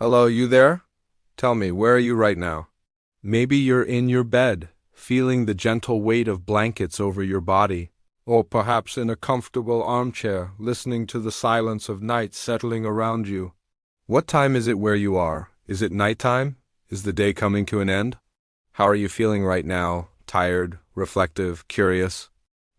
Hello, you there? Tell me, where are you right now? Maybe you're in your bed, feeling the gentle weight of blankets over your body, or perhaps in a comfortable armchair, listening to the silence of night settling around you. What time is it where you are? Is it nighttime? Is the day coming to an end? How are you feeling right now? Tired, reflective, curious?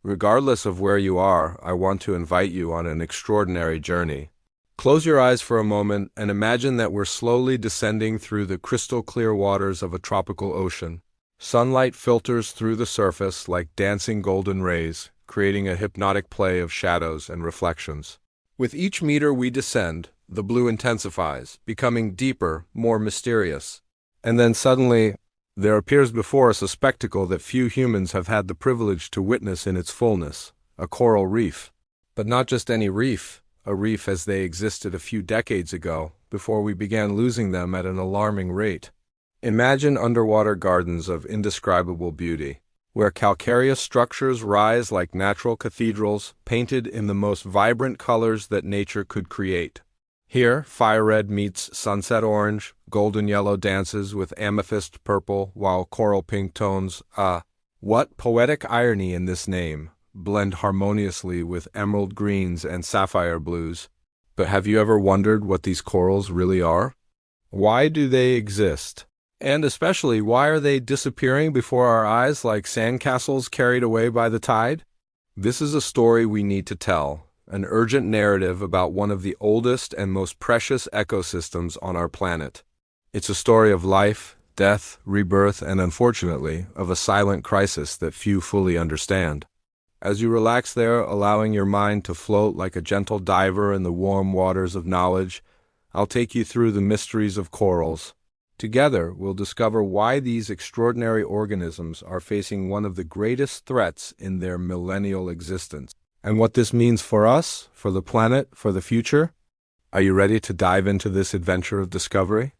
Regardless of where you are, I want to invite you on an extraordinary journey. Close your eyes for a moment and imagine that we're slowly descending through the crystal clear waters of a tropical ocean. Sunlight filters through the surface like dancing golden rays, creating a hypnotic play of shadows and reflections. With each meter we descend, the blue intensifies, becoming deeper, more mysterious. And then suddenly, there appears before us a spectacle that few humans have had the privilege to witness in its fullness, a coral reef. But not just any reef. A reef as they existed a few decades ago, before we began losing them at an alarming rate. Imagine underwater gardens of indescribable beauty, where calcareous structures rise like natural cathedrals, painted in the most vibrant colors that nature could create. Here, fire red meets sunset orange, golden yellow dances with amethyst purple, while coral pink tones, what poetic irony in this name, blend harmoniously with emerald greens and sapphire blues. But have you ever wondered what these corals really are? Why do they exist? And especially, why are they disappearing before our eyes like sandcastles carried away by the tide? This is a story we need to tell, an urgent narrative about one of the oldest and most precious ecosystems on our planet. It's a story of life, death, rebirth, and unfortunately, of a silent crisis that few fully understand. As you relax there, allowing your mind to float like a gentle diver in the warm waters of knowledge, I'll take you through the mysteries of corals. Together, we'll discover why these extraordinary organisms are facing one of the greatest threats in their millennial existence, and what this means for us, for the planet, for the future. Are you ready to dive into this adventure of discovery?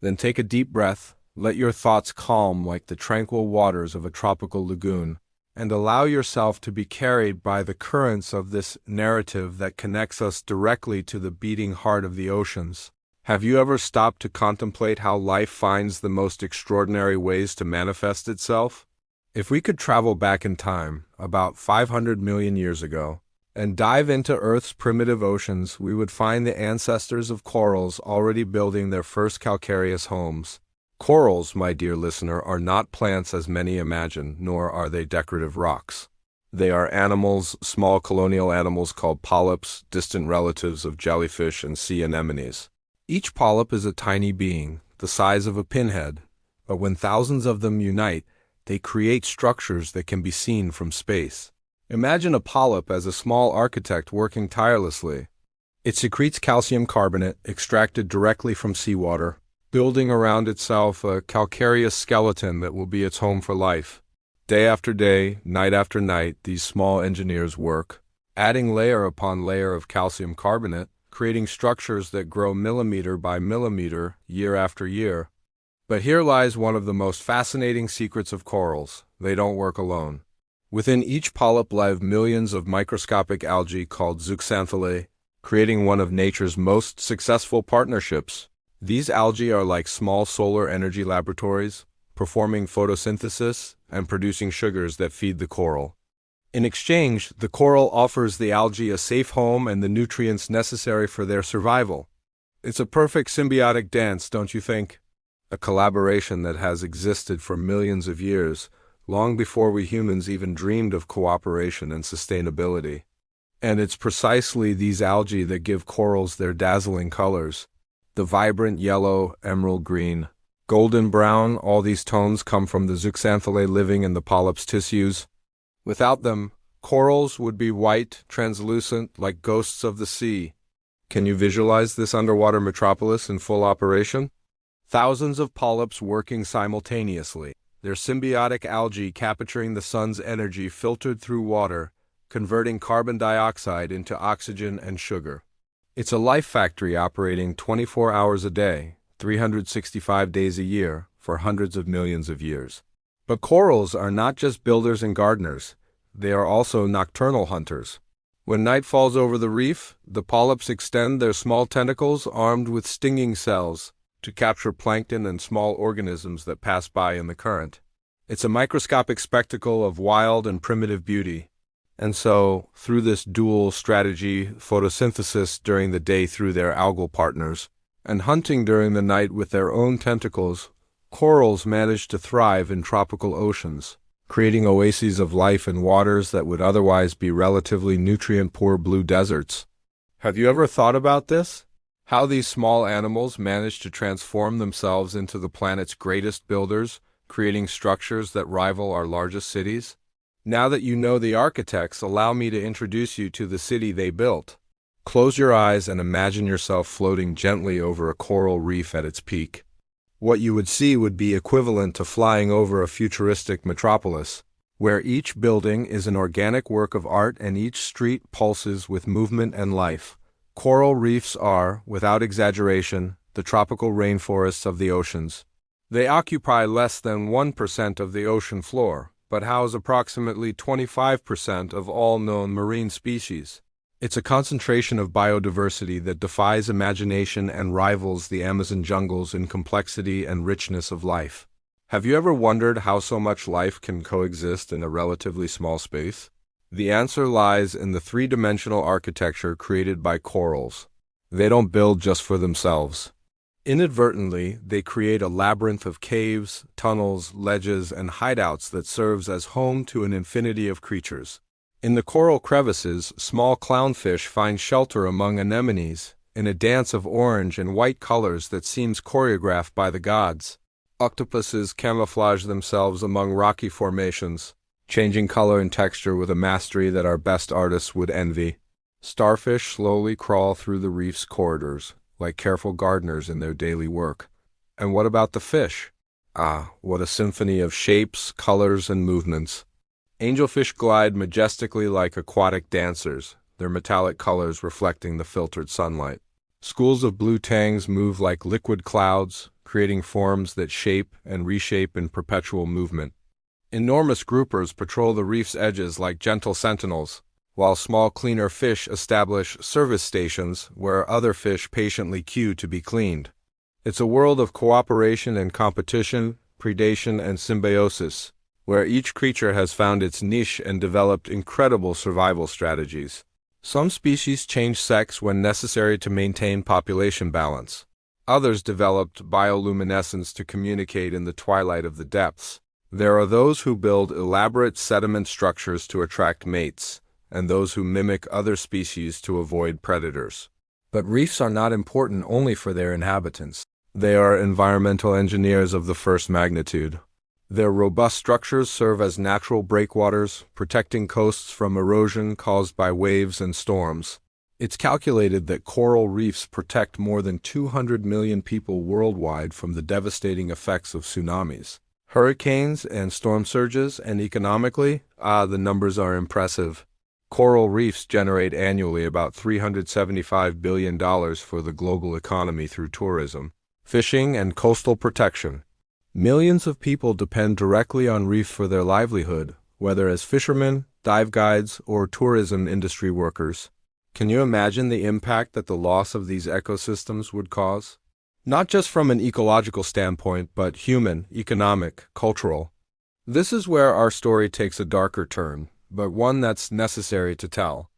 Then take a deep breath, let your thoughts calm like the tranquil waters of a tropical lagoon, and allow yourself to be carried by the currents of this narrative that connects us directly to the beating heart of the oceans. Have you ever stopped to contemplate how life finds the most extraordinary ways to manifest itself? If we could travel back in time, about 500 million years ago, and dive into Earth's primitive oceans, we would find the ancestors of corals already building their first calcareous homes. Corals, my dear listener, are not plants as many imagine, nor are they decorative rocks. They are animals, small colonial animals called polyps, distant relatives of jellyfish and sea anemones. Each polyp is a tiny being, the size of a pinhead, but when thousands of them unite, they create structures that can be seen from space. Imagine a polyp as a small architect working tirelessly. It secretes calcium carbonate, extracted directly from seawater, building around itself a calcareous skeleton that will be its home for life. Day after day, night after night, these small engineers work, adding layer upon layer of calcium carbonate, creating structures that grow millimeter by millimeter, year after year. But here lies one of the most fascinating secrets of corals. They don't work alone. Within each polyp live millions of microscopic algae called zooxanthellae, creating one of nature's most successful partnerships. These algae are like small solar energy laboratories, performing photosynthesis and producing sugars that feed the coral. In exchange, the coral offers the algae a safe home and the nutrients necessary for their survival. It's a perfect symbiotic dance, don't you think? A collaboration that has existed for millions of years, long before we humans even dreamed of cooperation and sustainability. And it's precisely these algae that give corals their dazzling colors. The vibrant yellow, emerald green, golden brown, all these tones come from the zooxanthellae living in the polyp's tissues. Without them, corals would be white, translucent, like ghosts of the sea. Can you visualize this underwater metropolis in full operation? Thousands of polyps working simultaneously, their symbiotic algae capturing the sun's energy filtered through water, converting carbon dioxide into oxygen and sugar. It's a life factory operating 24 hours a day, 365 days a year, for hundreds of millions of years. But corals are not just builders and gardeners. They are also nocturnal hunters. When night falls over the reef, the polyps extend their small tentacles armed with stinging cells, to capture plankton and small organisms that pass by in the current. It's a microscopic spectacle of wild and primitive beauty. And so, through this dual strategy, photosynthesis during the day through their algal partners, and hunting during the night with their own tentacles, corals manage to thrive in tropical oceans, creating oases of life in waters that would otherwise be relatively nutrient-poor blue deserts. Have you ever thought about this? How these small animals manage to transform themselves into the planet's greatest builders, creating structures that rival our largest cities? Now that you know the architects, allow me to introduce you to the city they built. Close your eyes and imagine yourself floating gently over a coral reef at its peak. What you would see would be equivalent to flying over a futuristic metropolis, where each building is an organic work of art and each street pulses with movement and life. Coral reefs are, without exaggeration, the tropical rainforests of the oceans. They occupy less than 1% of the ocean floor, but house approximately 25% of all known marine species. It's a concentration of biodiversity that defies imagination and rivals the Amazon jungles in complexity and richness of life. Have you ever wondered how so much life can coexist in a relatively small space? The answer lies in the three-dimensional architecture created by corals. They don't build just for themselves. Inadvertently, they create a labyrinth of caves, tunnels, ledges, and hideouts that serves as home to an infinity of creatures. In the coral crevices, small clownfish find shelter among anemones, in a dance of orange and white colors that seems choreographed by the gods. Octopuses camouflage themselves among rocky formations, changing color and texture with a mastery that our best artists would envy. Starfish slowly crawl through the reef's corridors, like careful gardeners in their daily work. And what about the fish? Ah, what a symphony of shapes, colors, and movements. Angelfish glide majestically like aquatic dancers, their metallic colors reflecting the filtered sunlight. Schools of blue tangs move like liquid clouds, creating forms that shape and reshape in perpetual movement. Enormous groupers patrol the reef's edges like gentle sentinels, while small cleaner fish establish service stations where other fish patiently queue to be cleaned. It's a world of cooperation and competition, predation and symbiosis, where each creature has found its niche and developed incredible survival strategies. Some species change sex when necessary to maintain population balance. Others developed bioluminescence to communicate in the twilight of the depths. There are those who build elaborate sediment structures to attract mates, and those who mimic other species to avoid predators. But reefs are not important only for their inhabitants. They are environmental engineers of the first magnitude. Their robust structures serve as natural breakwaters, protecting coasts from erosion caused by waves and storms. It's calculated that coral reefs protect more than 200 million people worldwide from the devastating effects of tsunamis, hurricanes, and storm surges, and economically, the numbers are impressive. Coral reefs generate annually about $375 billion for the global economy through tourism, fishing, and coastal protection. Millions of people depend directly on reefs for their livelihood, whether as fishermen, dive guides, or tourism industry workers. Can you imagine the impact that the loss of these ecosystems would cause? Not just from an ecological standpoint, but human, economic, cultural. This is where our story takes a darker turn, but one that's necessary to tell.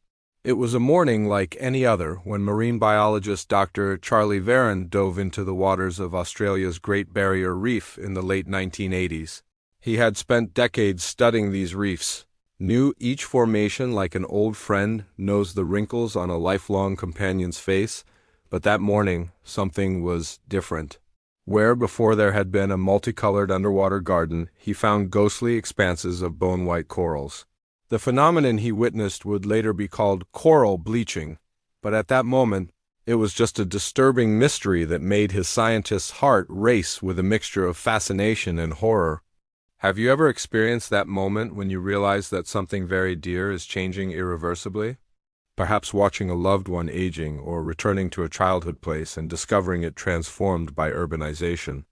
It was a morning like any other when marine biologist Dr. Charlie Varon dove into the waters of Australia's Great Barrier Reef in the late 1980s. He had spent decades studying these reefs, knew each formation like an old friend knows the wrinkles on a lifelong companion's face, but that morning something was different. Where before there had been a multicolored underwater garden, he found ghostly expanses of bone-white corals. The phenomenon he witnessed would later be called coral bleaching, but at that moment, it was just a disturbing mystery that made his scientist's heart race with a mixture of fascination and horror. Have you ever experienced that moment when you realize that something very dear is changing irreversibly? Perhaps watching a loved one aging or returning to a childhood place and discovering it transformed by urbanization.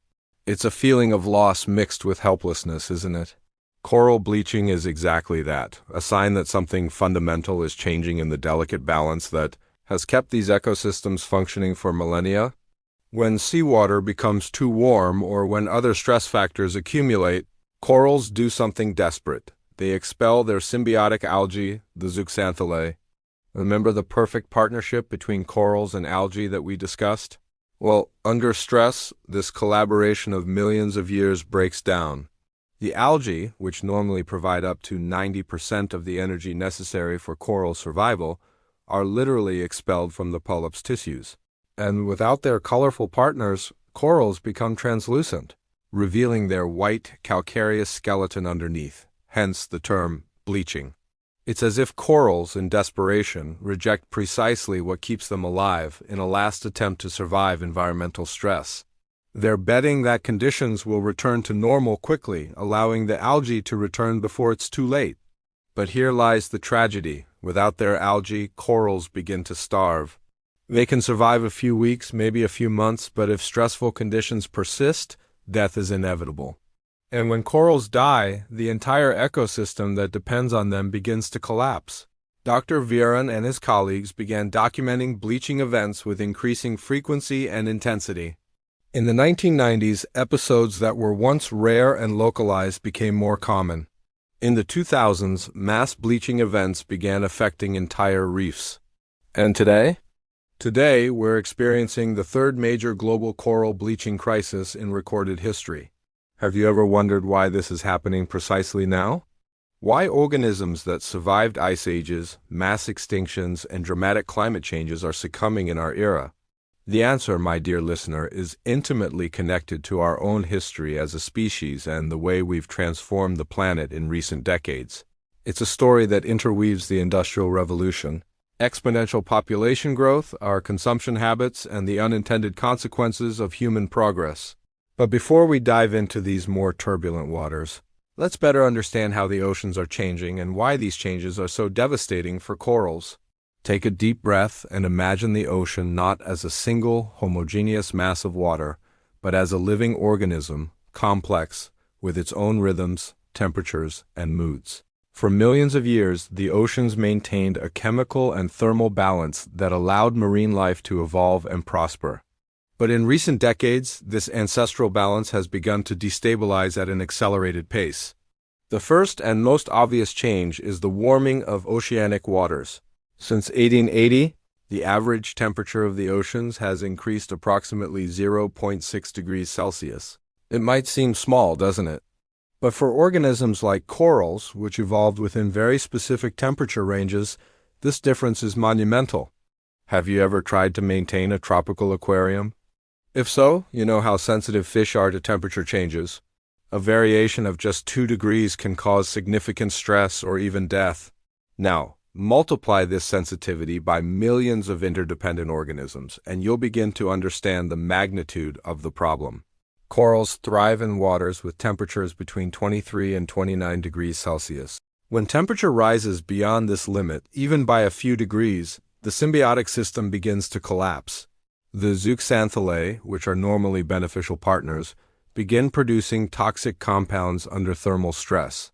It's a feeling of loss mixed with helplessness, isn't it? Coral bleaching is exactly that, a sign that something fundamental is changing in the delicate balance that has kept these ecosystems functioning for millennia. When seawater becomes too warm or when other stress factors accumulate, corals do something desperate. They expel their symbiotic algae, the zooxanthellae. Remember the perfect partnership between corals and algae that we discussed? Well, under stress, this collaboration of millions of years breaks down. The algae, which normally provide up to 90% of the energy necessary for coral survival, are literally expelled from the polyp's tissues. And without their colorful partners, corals become translucent, revealing their white, calcareous skeleton underneath, hence the term bleaching. It's as if corals, in desperation, reject precisely what keeps them alive in a last attempt to survive environmental stress. They're betting that conditions will return to normal quickly, allowing the algae to return before it's too late. But here lies the tragedy. Without their algae, corals begin to starve. They can survive a few weeks, maybe a few months, but if stressful conditions persist, death is inevitable. And when corals die, the entire ecosystem that depends on them begins to collapse. Dr. Viren and his colleagues began documenting bleaching events with increasing frequency and intensity. In the 1990s, episodes that were once rare and localized became more common. In the 2000s, mass bleaching events began affecting entire reefs. And today? Today, we're experiencing the third major global coral bleaching crisis in recorded history. Have you ever wondered why this is happening precisely now? Why organisms that survived ice ages, mass extinctions, and dramatic climate changes are succumbing in our era? The answer, my dear listener, is intimately connected to our own history as a species and the way we've transformed the planet in recent decades. It's a story that interweaves the Industrial Revolution, exponential population growth, our consumption habits, and the unintended consequences of human progress. But before we dive into these more turbulent waters, let's better understand how the oceans are changing and why these changes are so devastating for corals. Take a deep breath and imagine the ocean not as a single, homogeneous mass of water, but as a living organism, complex, with its own rhythms, temperatures, and moods. For millions of years, the oceans maintained a chemical and thermal balance that allowed marine life to evolve and prosper. But in recent decades, this ancestral balance has begun to destabilize at an accelerated pace. The first and most obvious change is the warming of oceanic waters. Since 1880, the average temperature of the oceans has increased approximately 0.6 degrees Celsius. It might seem small, doesn't it? But for organisms like corals, which evolved within very specific temperature ranges, this difference is monumental. Have you ever tried to maintain a tropical aquarium? If so, you know how sensitive fish are to temperature changes. A variation of just 2 degrees can cause significant stress or even death. Now, multiply this sensitivity by millions of interdependent organisms, and you'll begin to understand the magnitude of the problem. Corals thrive in waters with temperatures between 23 and 29 degrees Celsius. When temperature rises beyond this limit, even by a few degrees, the symbiotic system begins to collapse. The zooxanthellae, which are normally beneficial partners, begin producing toxic compounds under thermal stress.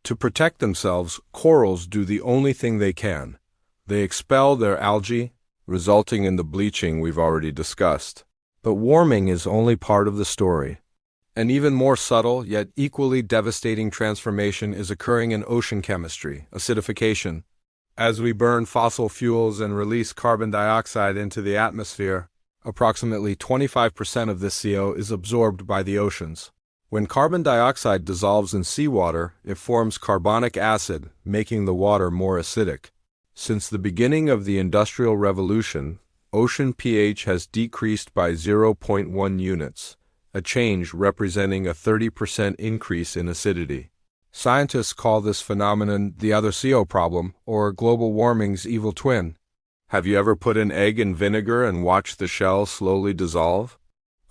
To protect themselves, corals do the only thing they can. They expel their algae, resulting in the bleaching we've already discussed. But warming is only part of the story. An even more subtle, yet equally devastating transformation is occurring in ocean chemistry, acidification. As we burn fossil fuels and release carbon dioxide into the atmosphere, approximately 25% of this CO is absorbed by the oceans. When carbon dioxide dissolves in seawater, it forms carbonic acid, making the water more acidic. Since the beginning of the Industrial Revolution, ocean pH has decreased by 0.1 units, a change representing a 30% increase in acidity. Scientists call this phenomenon the other CO problem, or global warming's evil twin. Have you ever put an egg in vinegar and watched the shell slowly dissolve?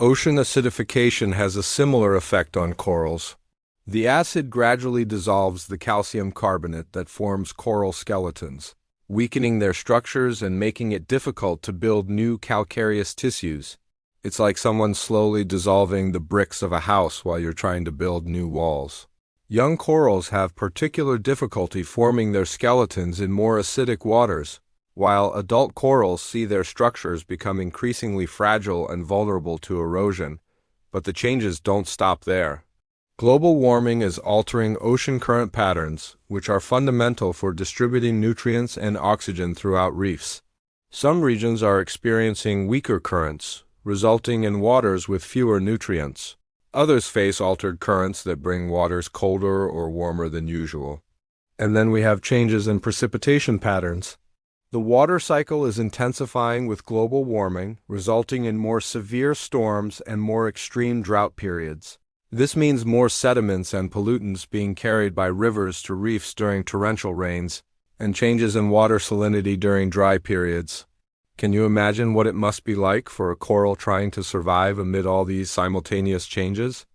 Ocean acidification has a similar effect on corals. The acid gradually dissolves the calcium carbonate that forms coral skeletons, weakening their structures and making it difficult to build new calcareous tissues. It's like someone slowly dissolving the bricks of a house while you're trying to build new walls. Young corals have particular difficulty forming their skeletons in more acidic waters. while adult corals see their structures become increasingly fragile and vulnerable to erosion. But the changes don't stop there. Global warming is altering ocean current patterns, which are fundamental for distributing nutrients and oxygen throughout reefs. Some regions are experiencing weaker currents, resulting in waters with fewer nutrients. Others face altered currents that bring waters colder or warmer than usual. And then we have changes in precipitation patterns. The water cycle is intensifying with global warming, resulting in more severe storms and more extreme drought periods. This means more sediments and pollutants being carried by rivers to reefs during torrential rains, and changes in water salinity during dry periods. Can you imagine what it must be like for a coral trying to survive amid all these simultaneous changes?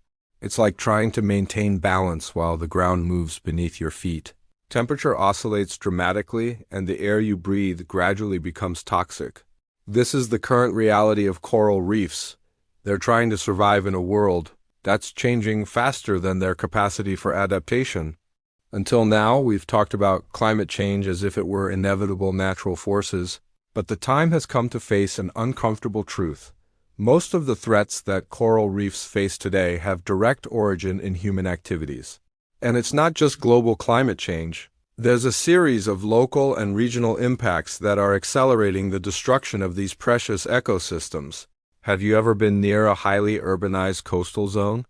It's like trying to maintain balance while the ground moves beneath your feet. Temperature oscillates dramatically, and the air you breathe gradually becomes toxic. This is the current reality of coral reefs. They're trying to survive in a world that's changing faster than their capacity for adaptation. Until now, we've talked about climate change as if it were inevitable natural forces, but the time has come to face an uncomfortable truth. Most of the threats that coral reefs face today have direct origin in human activities. And it's not just global climate change. There's a series of local and regional impacts that are accelerating the destruction of these precious ecosystems. Have you ever been near a highly urbanized coastal zone?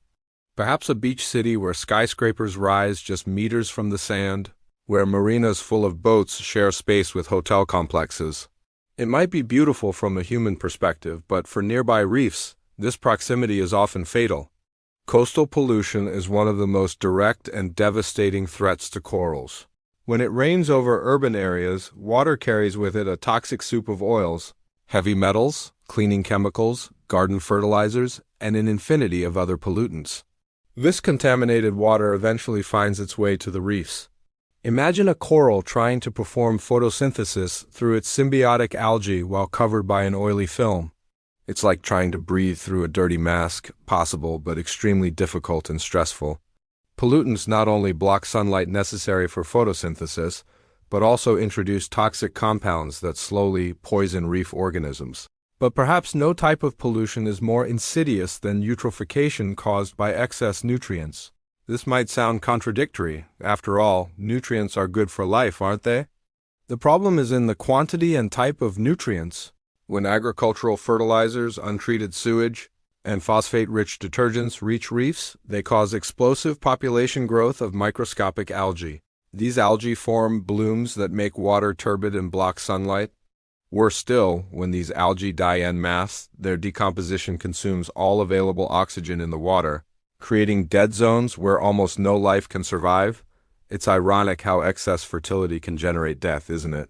Perhaps a beach city where skyscrapers rise just meters from the sand, where marinas full of boats share space with hotel complexes. It might be beautiful from a human perspective, but for nearby reefs, this proximity is often fatal. Coastal pollution is one of the most direct and devastating threats to corals. When it rains over urban areas, water carries with it a toxic soup of oils, heavy metals, cleaning chemicals, garden fertilizers, and an infinity of other pollutants. This contaminated water eventually finds its way to the reefs. Imagine a coral trying to perform photosynthesis through its symbiotic algae while covered by an oily film. It's like trying to breathe through a dirty mask, possible but extremely difficult and stressful. Pollutants not only block sunlight necessary for photosynthesis, but also introduce toxic compounds that slowly poison reef organisms. But perhaps no type of pollution is more insidious than eutrophication caused by excess nutrients. This might sound contradictory. After all, nutrients are good for life, aren't they? The problem is in the quantity and type of nutrients. When agricultural fertilizers, untreated sewage, and phosphate-rich detergents reach reefs, they cause explosive population growth of microscopic algae. These algae form blooms that make water turbid and block sunlight. Worse still, when these algae die en masse, their decomposition consumes all available oxygen in the water, creating dead zones where almost no life can survive. It's ironic how excess fertility can generate death, isn't it?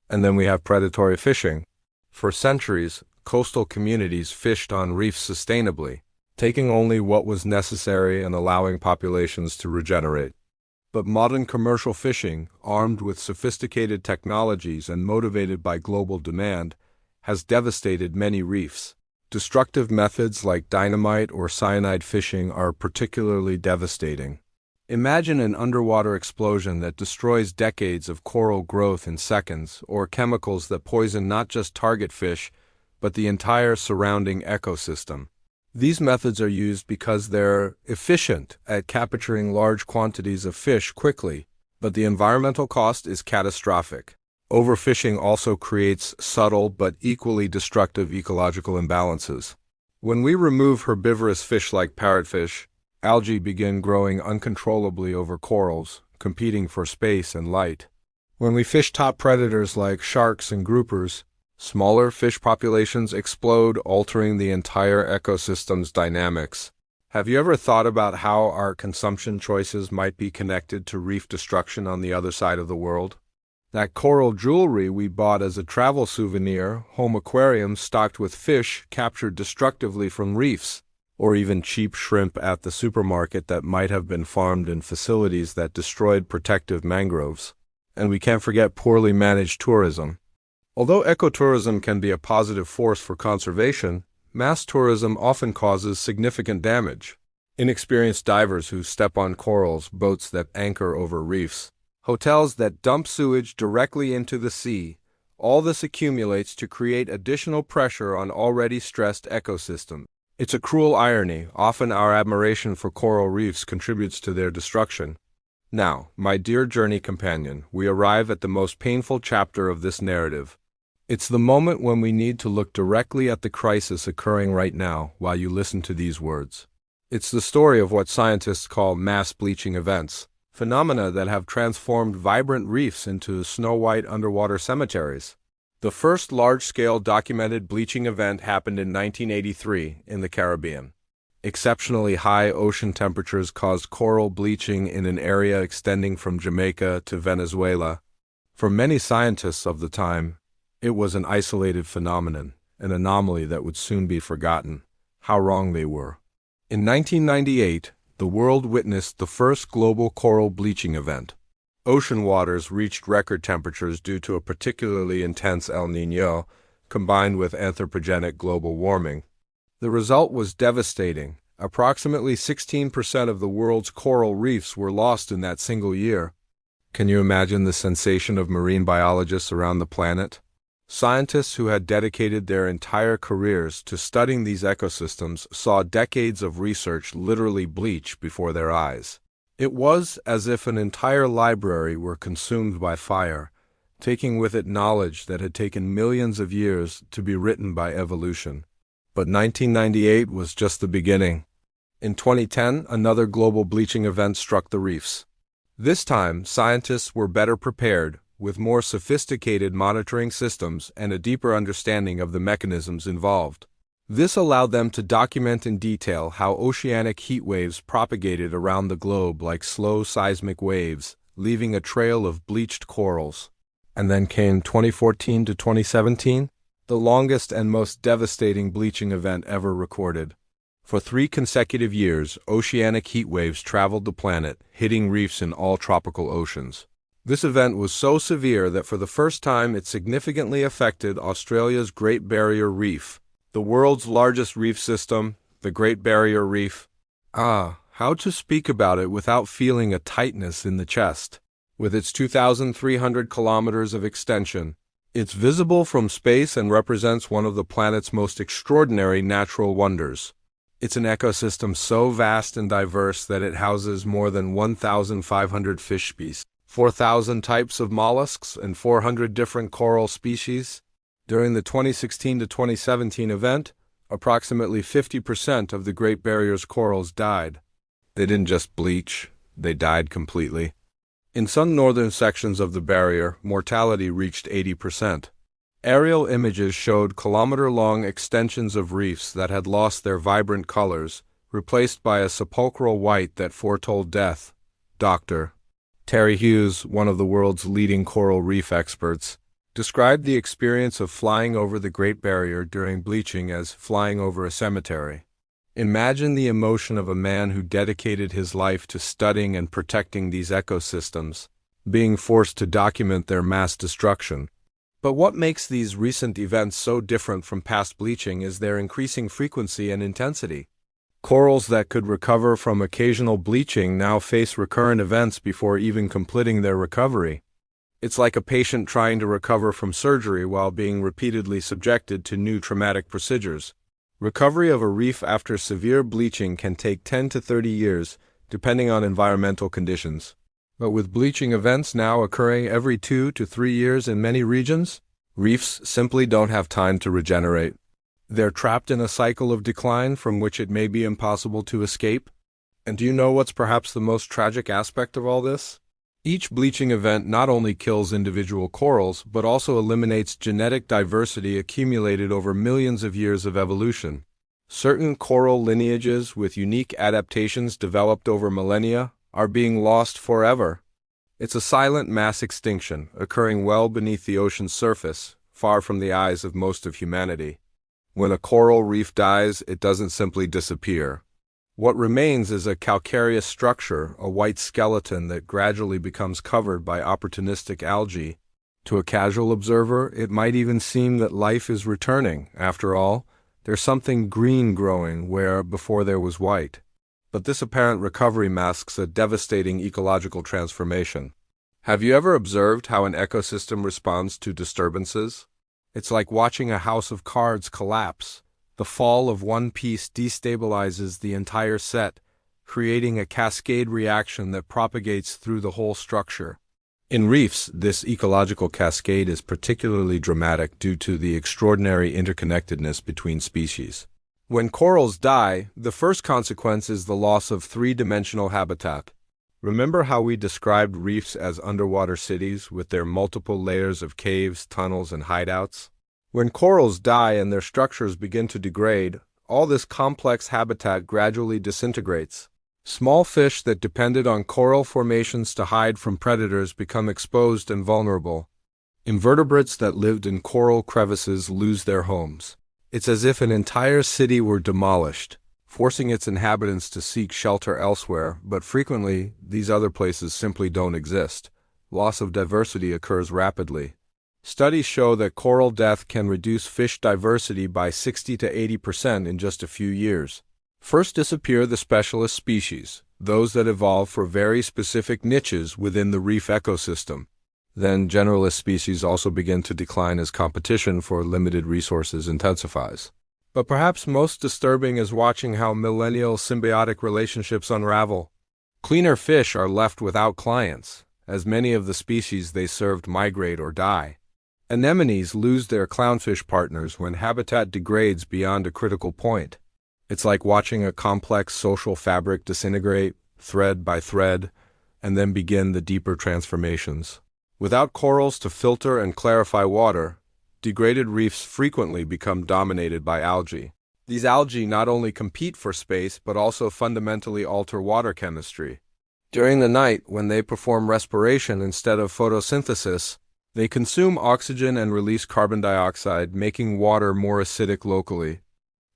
And then we have predatory fishing. For centuries, coastal communities fished on reefs sustainably, taking only what was necessary and allowing populations to regenerate. But modern commercial fishing, armed with sophisticated technologies and motivated by global demand, has devastated many reefs. Destructive methods like dynamite or cyanide fishing are particularly devastating. Imagine an underwater explosion that destroys decades of coral growth in seconds, or chemicals that poison not just target fish, but the entire surrounding ecosystem. These methods are used because they're efficient at capturing large quantities of fish quickly, but the environmental cost is catastrophic. Overfishing also creates subtle but equally destructive ecological imbalances. When we remove herbivorous fish like parrotfish, algae begin growing uncontrollably over corals, competing for space and light. When we fish top predators like sharks and groupers, smaller fish populations explode, altering the entire ecosystem's dynamics. Have you ever thought about how our consumption choices might be connected to reef destruction on the other side of the world? That coral jewelry we bought as a travel souvenir, home aquariums stocked with fish captured destructively from reefs, or even cheap shrimp at the supermarket that might have been farmed in facilities that destroyed protective mangroves. And we can't forget poorly managed tourism. Although ecotourism can be a positive force for conservation, mass tourism often causes significant damage. Inexperienced divers who step on corals, boats that anchor over reefs, hotels that dump sewage directly into the sea, All this accumulates to create additional pressure on already stressed ecosystems. It's a cruel irony. Often our admiration for coral reefs contributes to their destruction. Now, my dear journey companion, we arrive at the most painful chapter of this narrative. It's the moment when we need to look directly at the crisis occurring right now while you listen to these words. It's the story of what scientists call mass bleaching events, phenomena that have transformed vibrant reefs into snow-white underwater cemeteries. The first large-scale documented bleaching event happened in 1983 in the Caribbean. Exceptionally high ocean temperatures caused coral bleaching in an area extending from Jamaica to Venezuela. For many scientists of the time, it was an isolated phenomenon, an anomaly that would soon be forgotten. How wrong they were. In 1998, the world witnessed the first global coral bleaching event. Ocean waters reached record temperatures due to a particularly intense El Niño, combined with anthropogenic global warming. The result was devastating. Approximately 16% of the world's coral reefs were lost in that single year. Can you imagine the sensation of marine biologists around the planet? Scientists who had dedicated their entire careers to studying these ecosystems saw decades of research literally bleach before their eyes. It was as if an entire library were consumed by fire, taking with it knowledge that had taken millions of years to be written by evolution. But 1998 was just the beginning. In 2010, another global bleaching event struck the reefs. This time, scientists were better prepared, with more sophisticated monitoring systems and a deeper understanding of the mechanisms involved. This allowed them to document in detail how oceanic heat waves propagated around the globe like slow seismic waves, leaving a trail of bleached corals. And then came 2014 to 2017, the longest and most devastating bleaching event ever recorded. For 3 consecutive years, oceanic heat waves traveled the planet, hitting reefs in all tropical oceans. This event was so severe that for the first time it significantly affected Australia's Great Barrier Reef, the world's largest reef system, the Great Barrier Reef. How to speak about it without feeling a tightness in the chest. With its 2,300 kilometers of extension, it's visible from space and represents one of the planet's most extraordinary natural wonders. It's an ecosystem so vast and diverse that it houses more than 1,500 fish species, 4,000 types of mollusks, and 400 different coral species. During the 2016 to 2017 event, approximately 50% of the Great Barrier's corals died. They didn't just bleach, they died completely. In some northern sections of the barrier, mortality reached 80%. Aerial images showed kilometer-long extensions of reefs that had lost their vibrant colors, replaced by a sepulchral white that foretold death. Dr. Terry Hughes, one of the world's leading coral reef experts, described the experience of flying over the Great Barrier during bleaching as flying over a cemetery. Imagine the emotion of a man who dedicated his life to studying and protecting these ecosystems, being forced to document their mass destruction. But what makes these recent events so different from past bleaching is their increasing frequency and intensity. Corals that could recover from occasional bleaching now face recurrent events before even completing their recovery. It's like a patient trying to recover from surgery while being repeatedly subjected to new traumatic procedures. Recovery of a reef after severe bleaching can take 10 to 30 years, depending on environmental conditions. But with bleaching events now occurring every 2 to 3 years in many regions, reefs simply don't have time to regenerate. They're trapped in a cycle of decline from which it may be impossible to escape. And do you know what's perhaps the most tragic aspect of all this? Each bleaching event not only kills individual corals, but also eliminates genetic diversity accumulated over millions of years of evolution. Certain coral lineages with unique adaptations developed over millennia are being lost forever. It's a silent mass extinction, occurring well beneath the ocean's surface, far from the eyes of most of humanity. When a coral reef dies, it doesn't simply disappear. What remains is a calcareous structure, a white skeleton that gradually becomes covered by opportunistic algae. To a casual observer, it might even seem that life is returning. After all, there's something green growing where before there was white. But this apparent recovery masks a devastating ecological transformation. Have you ever observed how an ecosystem responds to disturbances? It's like watching a house of cards collapse. The fall of one piece destabilizes the entire set, creating a cascade reaction that propagates through the whole structure. In reefs, this ecological cascade is particularly dramatic due to the extraordinary interconnectedness between species. When corals die, the first consequence is the loss of three-dimensional habitat. Remember how we described reefs as underwater cities with their multiple layers of caves, tunnels, and hideouts? When corals die and their structures begin to degrade, all this complex habitat gradually disintegrates. Small fish that depended on coral formations to hide from predators become exposed and vulnerable. Invertebrates that lived in coral crevices lose their homes. It's as if an entire city were demolished, forcing its inhabitants to seek shelter elsewhere, but frequently, these other places simply don't exist. Loss of diversity occurs rapidly. Studies show that coral death can reduce fish diversity by 60 to 80% in just a few years. First disappear the specialist species, those that evolve for very specific niches within the reef ecosystem. Then generalist species also begin to decline as competition for limited resources intensifies. But perhaps most disturbing is watching how millennial symbiotic relationships unravel. Cleaner fish are left without clients, as many of the species they served migrate or die. Anemones lose their clownfish partners when habitat degrades beyond a critical point. It's like watching a complex social fabric disintegrate, thread by thread, and then begin the deeper transformations. Without corals to filter and clarify water, degraded reefs frequently become dominated by algae. These algae not only compete for space but also fundamentally alter water chemistry. During the night, when they perform respiration instead of photosynthesis, they consume oxygen and release carbon dioxide, making water more acidic locally.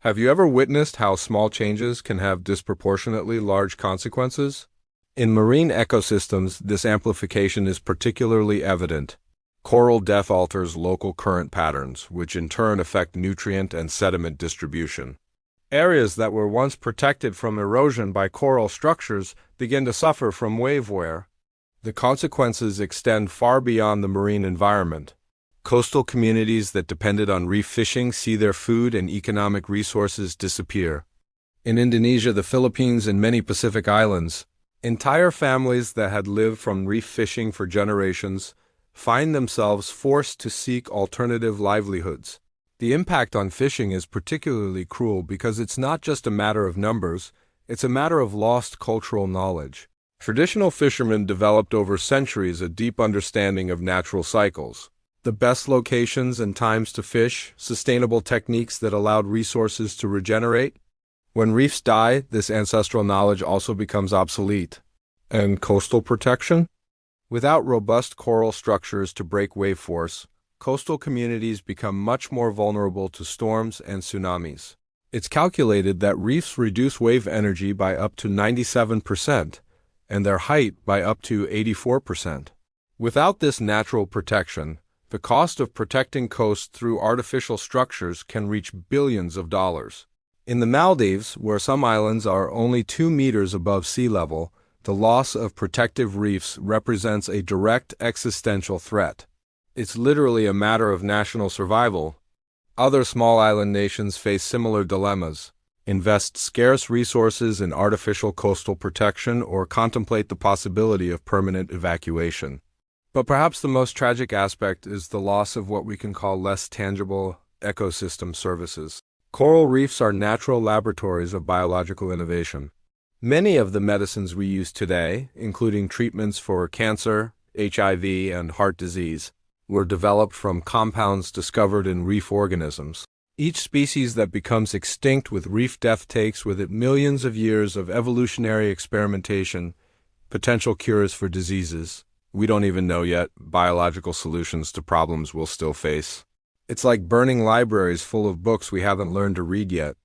Have you ever witnessed how small changes can have disproportionately large consequences? In marine ecosystems, this amplification is particularly evident. Coral death alters local current patterns, which in turn affect nutrient and sediment distribution. Areas that were once protected from erosion by coral structures begin to suffer from wave wear. The consequences extend far beyond the marine environment. Coastal communities that depended on reef fishing see their food and economic resources disappear. In Indonesia, the Philippines, and many Pacific islands, entire families that had lived from reef fishing for generations find themselves forced to seek alternative livelihoods. The impact on fishing is particularly cruel because it's not just a matter of numbers, it's a matter of lost cultural knowledge. Traditional fishermen developed over centuries a deep understanding of natural cycles. The best locations and times to fish, sustainable techniques that allowed resources to regenerate. When reefs die, this ancestral knowledge also becomes obsolete. And coastal protection? Without robust coral structures to break wave force, coastal communities become much more vulnerable to storms and tsunamis. It's calculated that reefs reduce wave energy by up to 97%, and their height by up to 84%. Without this natural protection, the cost of protecting coasts through artificial structures can reach billions of dollars. In the Maldives, where some islands are only 2 meters above sea level, the loss of protective reefs represents a direct existential threat. It's literally a matter of national survival. Other small island nations face similar dilemmas: invest scarce resources in artificial coastal protection or contemplate the possibility of permanent evacuation. But perhaps the most tragic aspect is the loss of what we can call less tangible ecosystem services. Coral reefs are natural laboratories of biological innovation. Many of the medicines we use today, including treatments for cancer, HIV, and heart disease, were developed from compounds discovered in reef organisms. Each species that becomes extinct with reef death takes with it millions of years of evolutionary experimentation, potential cures for diseases we don't even know yet, biological solutions to problems we'll still face. It's like burning libraries full of books we haven't learned to read yet.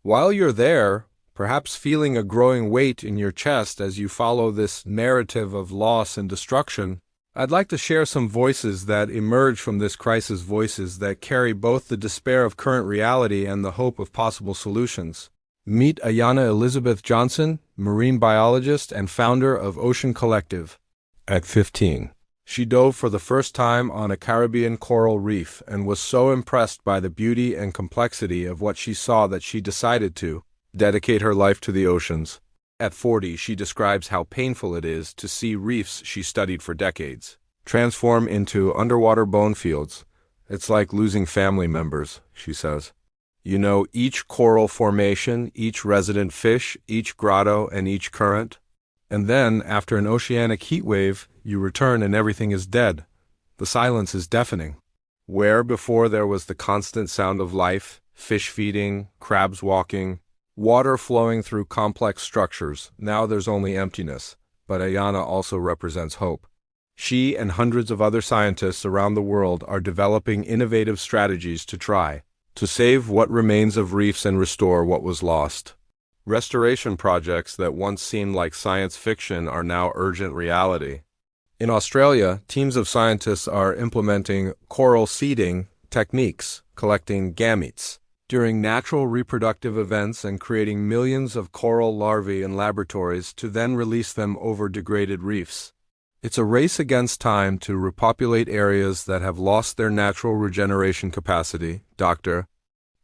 While you're there, perhaps feeling a growing weight in your chest as you follow this narrative of loss and destruction, I'd like to share some voices that emerge from this crisis, voices that carry both the despair of current reality and the hope of possible solutions. Meet Ayana Elizabeth Johnson, marine biologist and founder of Ocean Collective. At 15, She dove for the first time on a Caribbean coral reef and was so impressed by the beauty and complexity of what she saw that she decided to dedicate her life to the oceans. At 40, she describes how painful it is to see reefs she studied for decades transform into underwater bone fields. It's like losing family members, she says. You know, each coral formation, each resident fish, each grotto, and each current. And then, after an oceanic heat wave, you return and everything is dead. The silence is deafening. Where before there was the constant sound of life, fish feeding, crabs walking, water flowing through complex structures, now there's only emptiness. But Ayana also represents hope. She and hundreds of other scientists around the world are developing innovative strategies to save what remains of reefs and restore what was lost. Restoration projects that once seemed like science fiction are now urgent reality. In Australia, teams of scientists are implementing coral seeding techniques, collecting gametes during natural reproductive events and creating millions of coral larvae in laboratories to then release them over degraded reefs. It's a race against time to repopulate areas that have lost their natural regeneration capacity, Dr.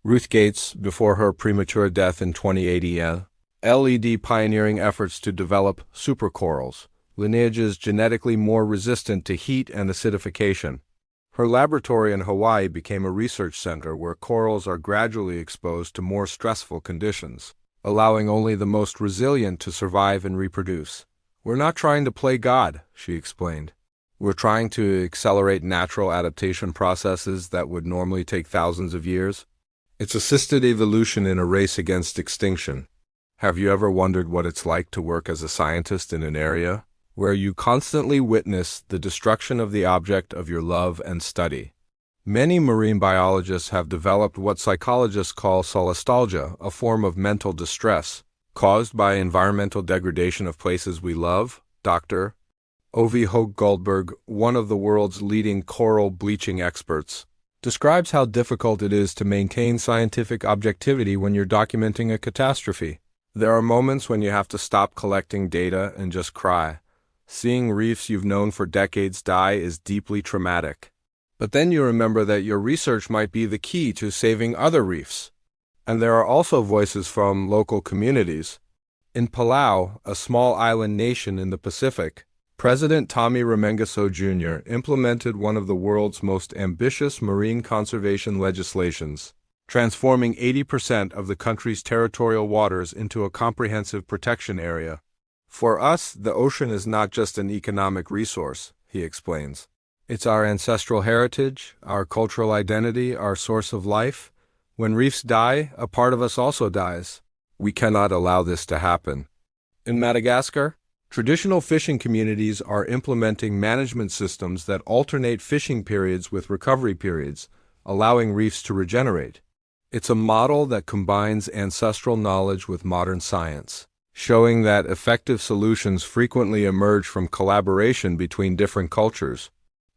Ruth Gates, before her premature death in 2080, led pioneering efforts to develop supercorals, lineages genetically more resistant to heat and acidification. Her laboratory in Hawaii became a research center where corals are gradually exposed to more stressful conditions, allowing only the most resilient to survive and reproduce. We're not trying to play God, she explained. We're trying to accelerate natural adaptation processes that would normally take thousands of years. It's assisted evolution in a race against extinction. Have you ever wondered what it's like to work as a scientist in an area where you constantly witness the destruction of the object of your love and study? Many marine biologists have developed what psychologists call solastalgia, a form of mental distress caused by environmental degradation of places we love. Dr. Ovi Hoag-Goldberg, one of the world's leading coral bleaching experts, describes how difficult it is to maintain scientific objectivity when you're documenting a catastrophe. There are moments when you have to stop collecting data and just cry. Seeing reefs you've known for decades die is deeply traumatic. But then you remember that your research might be the key to saving other reefs. And there are also voices from local communities. In Palau, a small island nation in the Pacific, President Tommy Remengesau Jr. implemented one of the world's most ambitious marine conservation legislations, transforming 80% of the country's territorial waters into a comprehensive protection area. For us, the ocean is not just an economic resource, he explains. It's our ancestral heritage, our cultural identity, our source of life. When reefs die, a part of us also dies. We cannot allow this to happen. In Madagascar, traditional fishing communities are implementing management systems that alternate fishing periods with recovery periods, allowing reefs to regenerate. It's a model that combines ancestral knowledge with modern science, showing that effective solutions frequently emerge from collaboration between different cultures.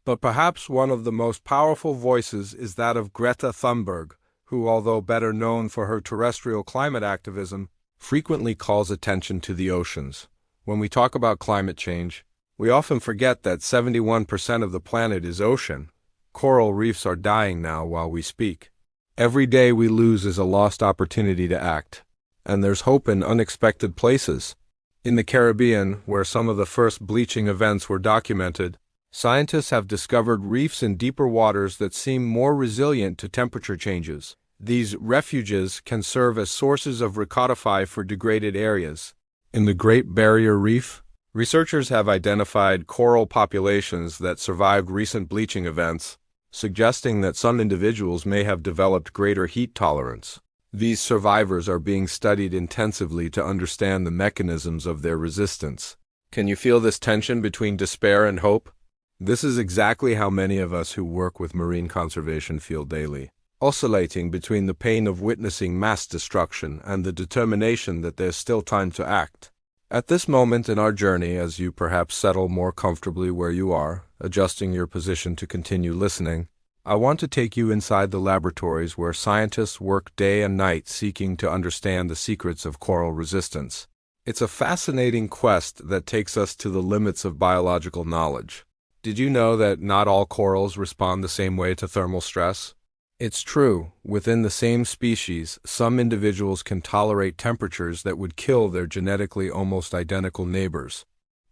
But perhaps one of the most powerful voices is that of Greta Thunberg, who, although better known for her terrestrial climate activism, frequently calls attention to the oceans. When we talk about climate change, we often forget that 71% of the planet is ocean. Coral reefs are dying now while we speak. Every day we lose is a lost opportunity to act. And there's hope in unexpected places. In the Caribbean, where some of the first bleaching events were documented, scientists have discovered reefs in deeper waters that seem more resilient to temperature changes. These refuges can serve as sources of recodify for degraded areas. In the Great Barrier Reef, researchers have identified coral populations that survived recent bleaching events, suggesting that some individuals may have developed greater heat tolerance. These survivors are being studied intensively to understand the mechanisms of their resistance. Can you feel this tension between despair and hope? This is exactly how many of us who work with marine conservation feel daily, oscillating between the pain of witnessing mass destruction and the determination that there's still time to act. At this moment in our journey, as you perhaps settle more comfortably where you are, adjusting your position to continue listening, I want to take you inside the laboratories where scientists work day and night seeking to understand the secrets of coral resistance. It's a fascinating quest that takes us to the limits of biological knowledge. Did you know that not all corals respond the same way to thermal stress? It's true, within the same species, some individuals can tolerate temperatures that would kill their genetically almost identical neighbors.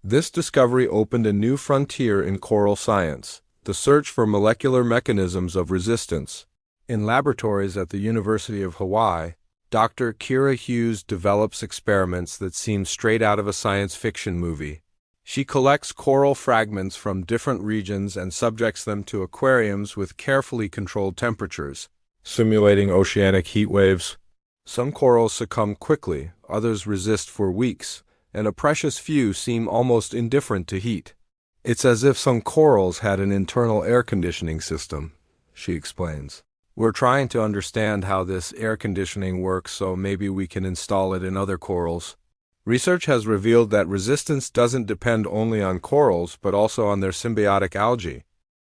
This discovery opened a new frontier in coral science, the search for molecular mechanisms of resistance. In laboratories at the University of Hawaii, Dr. Kira Hughes develops experiments that seem straight out of a science fiction movie. She collects coral fragments from different regions and subjects them to aquariums with carefully controlled temperatures, simulating oceanic heat waves. Some corals succumb quickly, others resist for weeks, and a precious few seem almost indifferent to heat. It's as if some corals had an internal air conditioning system, she explains. We're trying to understand how this air conditioning works, so maybe we can install it in other corals. Research has revealed that resistance doesn't depend only on corals, but also on their symbiotic algae.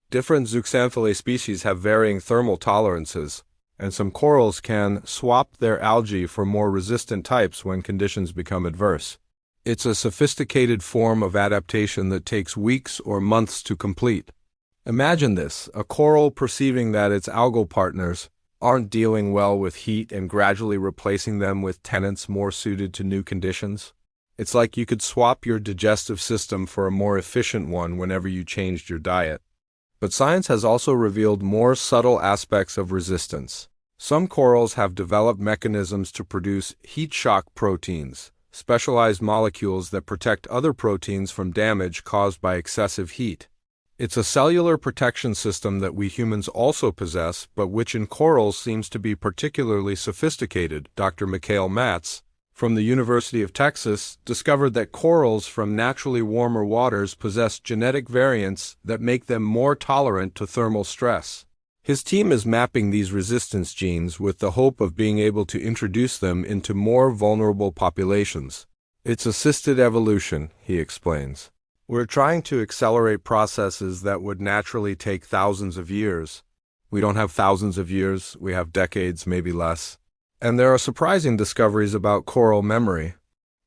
Different zooxanthellae species have varying thermal tolerances, and some corals can swap their algae for more resistant types when conditions become adverse. It's a sophisticated form of adaptation that takes weeks or months to complete. Imagine this, a coral perceiving that its algal partners aren't dealing well with heat and gradually replacing them with tenants more suited to new conditions. It's like you could swap your digestive system for a more efficient one whenever you changed your diet. But science has also revealed more subtle aspects of resistance. Some corals have developed mechanisms to produce heat shock proteins, specialized molecules that protect other proteins from damage caused by excessive heat. It's a cellular protection system that we humans also possess, but which in corals seems to be particularly sophisticated. Dr. Mikhail Matz, from the University of Texas, discovered that corals from naturally warmer waters possess genetic variants that make them more tolerant to thermal stress. His team is mapping these resistance genes with the hope of being able to introduce them into more vulnerable populations. It's assisted evolution, he explains. We're trying to accelerate processes that would naturally take thousands of years. We don't have thousands of years, we have decades, maybe less. And there are surprising discoveries about coral memory.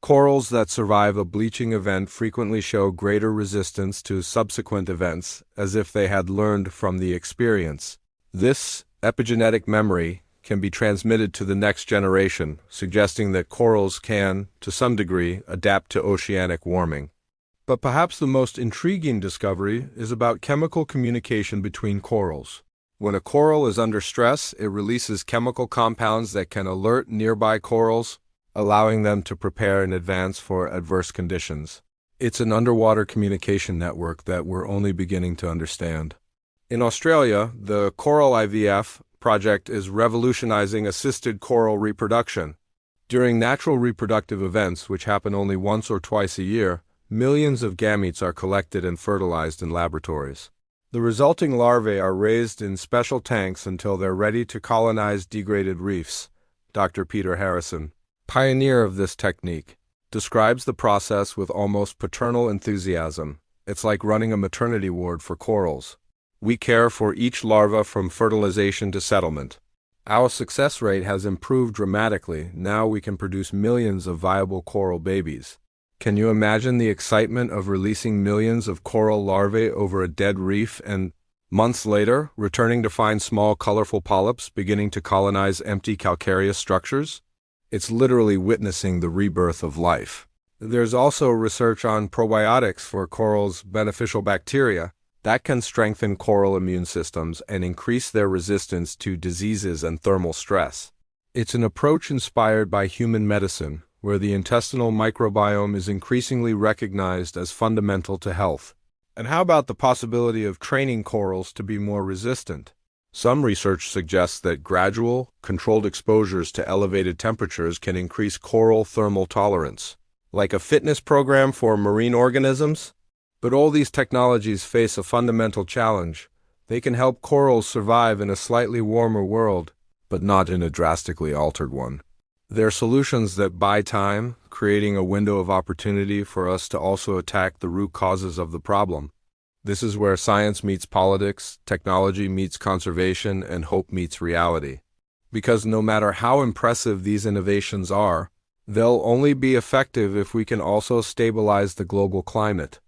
Corals that survive a bleaching event frequently show greater resistance to subsequent events, as if they had learned from the experience. This epigenetic memory can be transmitted to the next generation, suggesting that corals can, to some degree, adapt to oceanic warming. But perhaps the most intriguing discovery is about chemical communication between corals. When a coral is under stress, it releases chemical compounds that can alert nearby corals, allowing them to prepare in advance for adverse conditions. It's an underwater communication network that we're only beginning to understand. In Australia, the Coral IVF project is revolutionizing assisted coral reproduction. During natural reproductive events, which happen only once or twice a year, millions of gametes are collected and fertilized in laboratories. The resulting larvae are raised in special tanks until they're ready to colonize degraded reefs. Dr. Peter Harrison, pioneer of this technique, describes the process with almost paternal enthusiasm. It's like running a maternity ward for corals. We care for each larva from fertilization to settlement. Our success rate has improved dramatically. Now we can produce millions of viable coral babies. Can you imagine the excitement of releasing millions of coral larvae over a dead reef and, months later, returning to find small, colorful polyps beginning to colonize empty calcareous structures? It's literally witnessing the rebirth of life. There's also research on probiotics for corals' beneficial bacteria that can strengthen coral immune systems and increase their resistance to diseases and thermal stress. It's an approach inspired by human medicine, where the intestinal microbiome is increasingly recognized as fundamental to health. And how about the possibility of training corals to be more resistant? Some research suggests that gradual, controlled exposures to elevated temperatures can increase coral thermal tolerance, like a fitness program for marine organisms. But all these technologies face a fundamental challenge. They can help corals survive in a slightly warmer world, but not in a drastically altered one. They're solutions that buy time, creating a window of opportunity for us to also attack the root causes of the problem. This is where science meets politics, technology meets conservation, and hope meets reality. Because no matter how impressive these innovations are, they'll only be effective if we can also stabilize the global climate.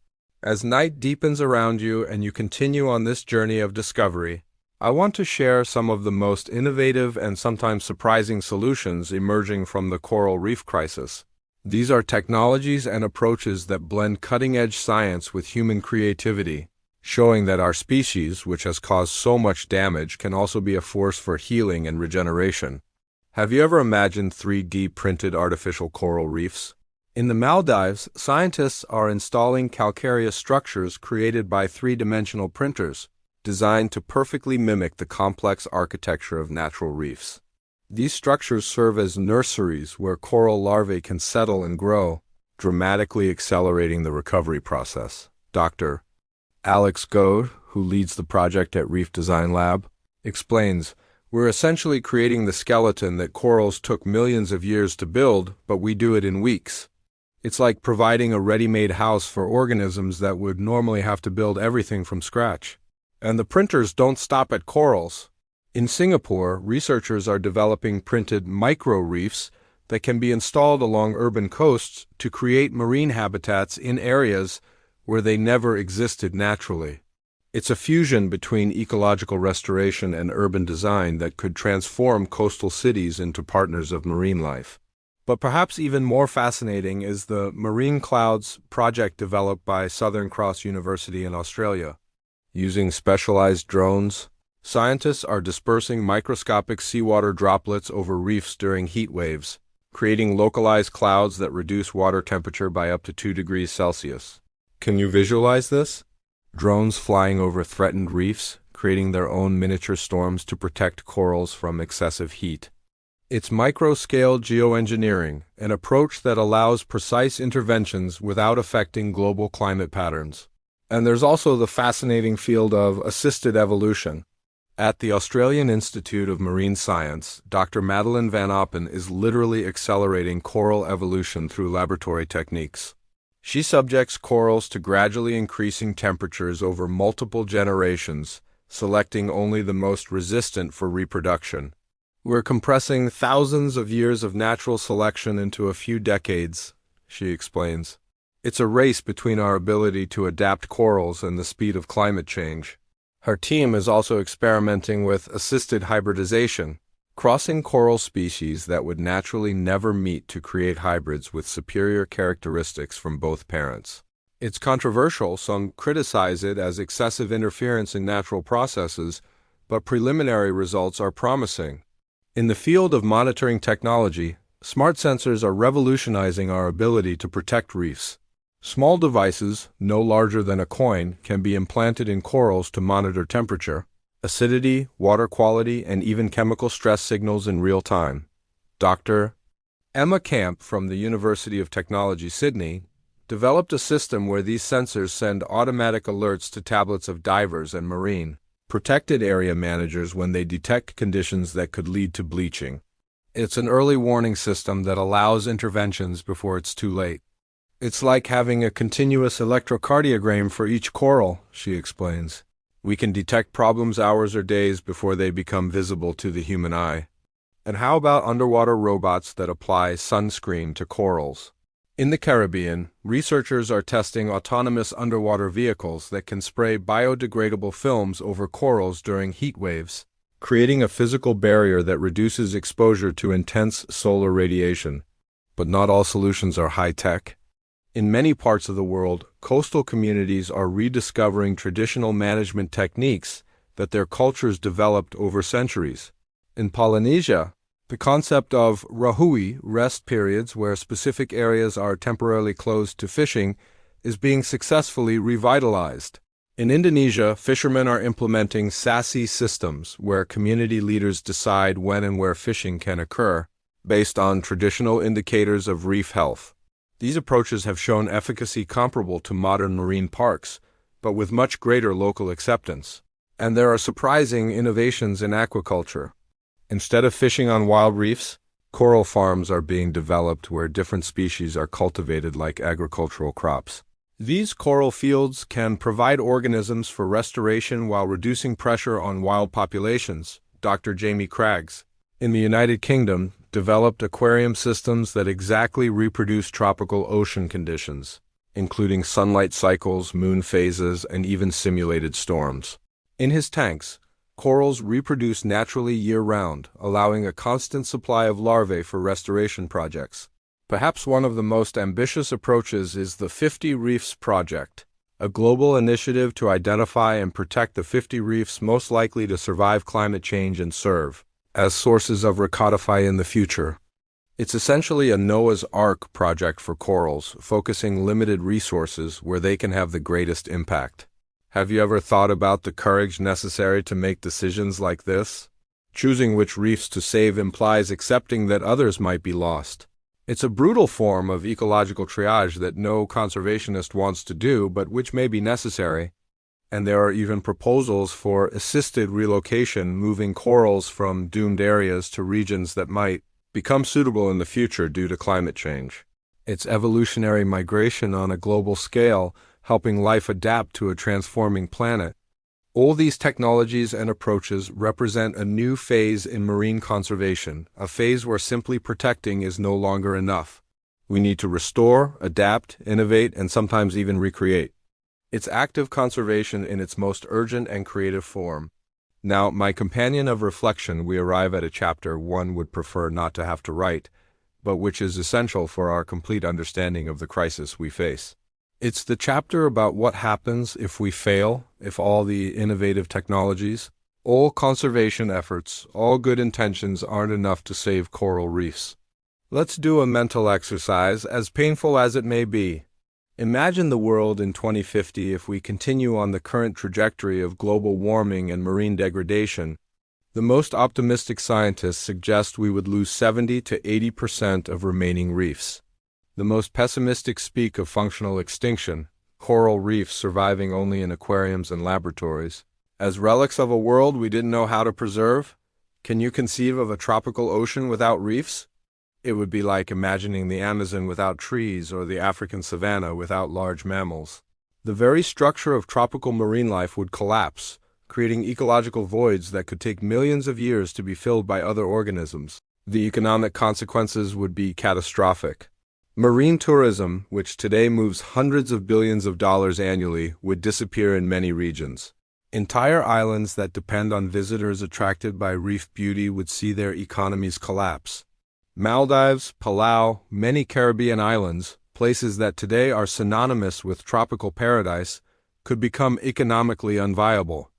As night deepens around you and you continue on this journey of discovery, I want to share some of the most innovative and sometimes surprising solutions emerging from the coral reef crisis. These are technologies and approaches that blend cutting-edge science with human creativity, showing that our species, which has caused so much damage, can also be a force for healing and regeneration. Have you ever imagined 3D printed artificial coral reefs? In the Maldives, scientists are installing calcareous structures created by three-dimensional printers, designed to perfectly mimic the complex architecture of natural reefs. These structures serve as nurseries where coral larvae can settle and grow, dramatically accelerating the recovery process. Dr. Alex Goad, who leads the project at Reef Design Lab, explains, "We're essentially creating the skeleton that corals took millions of years to build, but we do it in weeks. It's like providing a ready-made house for organisms that would normally have to build everything from scratch." And the printers don't stop at corals. In Singapore, researchers are developing printed micro-reefs that can be installed along urban coasts to create marine habitats in areas where they never existed naturally. It's a fusion between ecological restoration and urban design that could transform coastal cities into partners of marine life. But perhaps even more fascinating is the Marine Clouds project developed by Southern Cross University in Australia. Using specialized drones, scientists are dispersing microscopic seawater droplets over reefs during heat waves, creating localized clouds that reduce water temperature by up to 2 degrees Celsius. Can you visualize this? Drones flying over threatened reefs, creating their own miniature storms to protect corals from excessive heat. It's micro-scale geoengineering, an approach that allows precise interventions without affecting global climate patterns. And there's also the fascinating field of assisted evolution. At the Australian Institute of Marine Science, Dr. Madeleine Van Oppen is literally accelerating coral evolution through laboratory techniques. She subjects corals to gradually increasing temperatures over multiple generations, selecting only the most resistant for reproduction. "We're compressing thousands of years of natural selection into a few decades," she explains. "It's a race between our ability to adapt corals and the speed of climate change." Her team is also experimenting with assisted hybridization, crossing coral species that would naturally never meet to create hybrids with superior characteristics from both parents. It's controversial, some criticize it as excessive interference in natural processes, but preliminary results are promising. In the field of monitoring technology, smart sensors are revolutionizing our ability to protect reefs. Small devices, no larger than a coin, can be implanted in corals to monitor temperature, acidity, water quality, and even chemical stress signals in real time. Dr. Emma Camp from the University of Technology, Sydney, developed a system where these sensors send automatic alerts to tablets of divers and marine protected area managers when they detect conditions that could lead to bleaching. It's an early warning system that allows interventions before it's too late. "It's like having a continuous electrocardiogram for each coral," she explains. "We can detect problems hours or days before they become visible to the human eye." And how about underwater robots that apply sunscreen to corals? In the Caribbean, researchers are testing autonomous underwater vehicles that can spray biodegradable films over corals during heat waves, creating a physical barrier that reduces exposure to intense solar radiation. But not all solutions are high-tech. In many parts of the world, coastal communities are rediscovering traditional management techniques that their cultures developed over centuries. In Polynesia, the concept of rahui, rest periods where specific areas are temporarily closed to fishing, is being successfully revitalized. In Indonesia, fishermen are implementing SASI systems where community leaders decide when and where fishing can occur, based on traditional indicators of reef health. These approaches have shown efficacy comparable to modern marine parks, but with much greater local acceptance. And there are surprising innovations in aquaculture. Instead of fishing on wild reefs, coral farms are being developed where different species are cultivated like agricultural crops. These coral fields can provide organisms for restoration while reducing pressure on wild populations. Dr. Jamie Craggs, in the United Kingdom, developed aquarium systems that exactly reproduce tropical ocean conditions. including sunlight cycles, moon phases, and even simulated storms. In his tanks, corals reproduce naturally year-round, allowing a constant supply of larvae for restoration projects. Perhaps one of the most ambitious approaches is the 50 Reefs Project, a global initiative to identify and protect the 50 reefs most likely to survive climate change and serve as sources of recodify in the future. It's essentially a Noah's Ark project for corals, focusing limited resources where they can have the greatest impact. Have you ever thought about the courage necessary to make decisions like this? Choosing which reefs to save implies accepting that others might be lost. It's a brutal form of ecological triage that no conservationist wants to do, but which may be necessary. And there are even proposals for assisted relocation, moving corals from doomed areas to regions that might become suitable in the future due to climate change. It's evolutionary migration on a global scale, helping life adapt to a transforming planet. All these technologies and approaches represent a new phase in marine conservation, a phase where simply protecting is no longer enough. We need to restore, adapt, innovate, and sometimes even recreate. It's active conservation in its most urgent and creative form. Now, my companion of reflection, we arrive at a chapter one would prefer not to have to write, but which is essential for our complete understanding of the crisis we face. It's the chapter about what happens if we fail, if all the innovative technologies, all conservation efforts, all good intentions aren't enough to save coral reefs. Let's do a mental exercise, as painful as it may be. Imagine the world in 2050 if we continue on the current trajectory of global warming and marine degradation. The most optimistic scientists suggest we would lose 70 to 80% of remaining reefs. The most pessimistic speak of functional extinction, coral reefs surviving only in aquariums and laboratories, as relics of a world we didn't know how to preserve. Can you conceive of a tropical ocean without reefs? It would be like imagining the Amazon without trees or the African savanna without large mammals. The very structure of tropical marine life would collapse, creating ecological voids that could take millions of years to be filled by other organisms. The economic consequences would be catastrophic. Marine tourism, which today moves hundreds of billions of dollars annually, would disappear in many regions. Entire islands that depend on visitors attracted by reef beauty would see their economies collapse. Maldives, Palau, many Caribbean islands, places that today are synonymous with tropical paradise, could become economically unviable.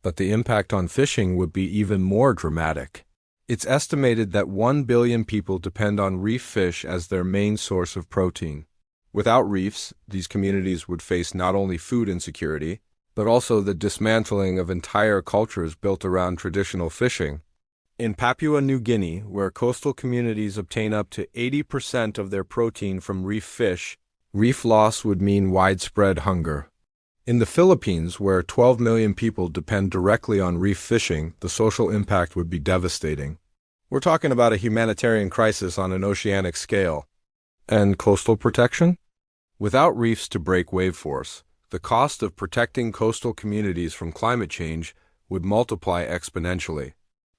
But the impact on fishing would be even more dramatic. It's estimated that 1 billion people depend on reef fish as their main source of protein. Without reefs, these communities would face not only food insecurity, but also the dismantling of entire cultures built around traditional fishing. In Papua New Guinea, where coastal communities obtain up to 80% of their protein from reef fish, reef loss would mean widespread hunger. In the Philippines, where 12 million people depend directly on reef fishing, the social impact would be devastating. We're talking about a humanitarian crisis on an oceanic scale. And coastal protection? Without reefs to break wave force, the cost of protecting coastal communities from climate change would multiply exponentially.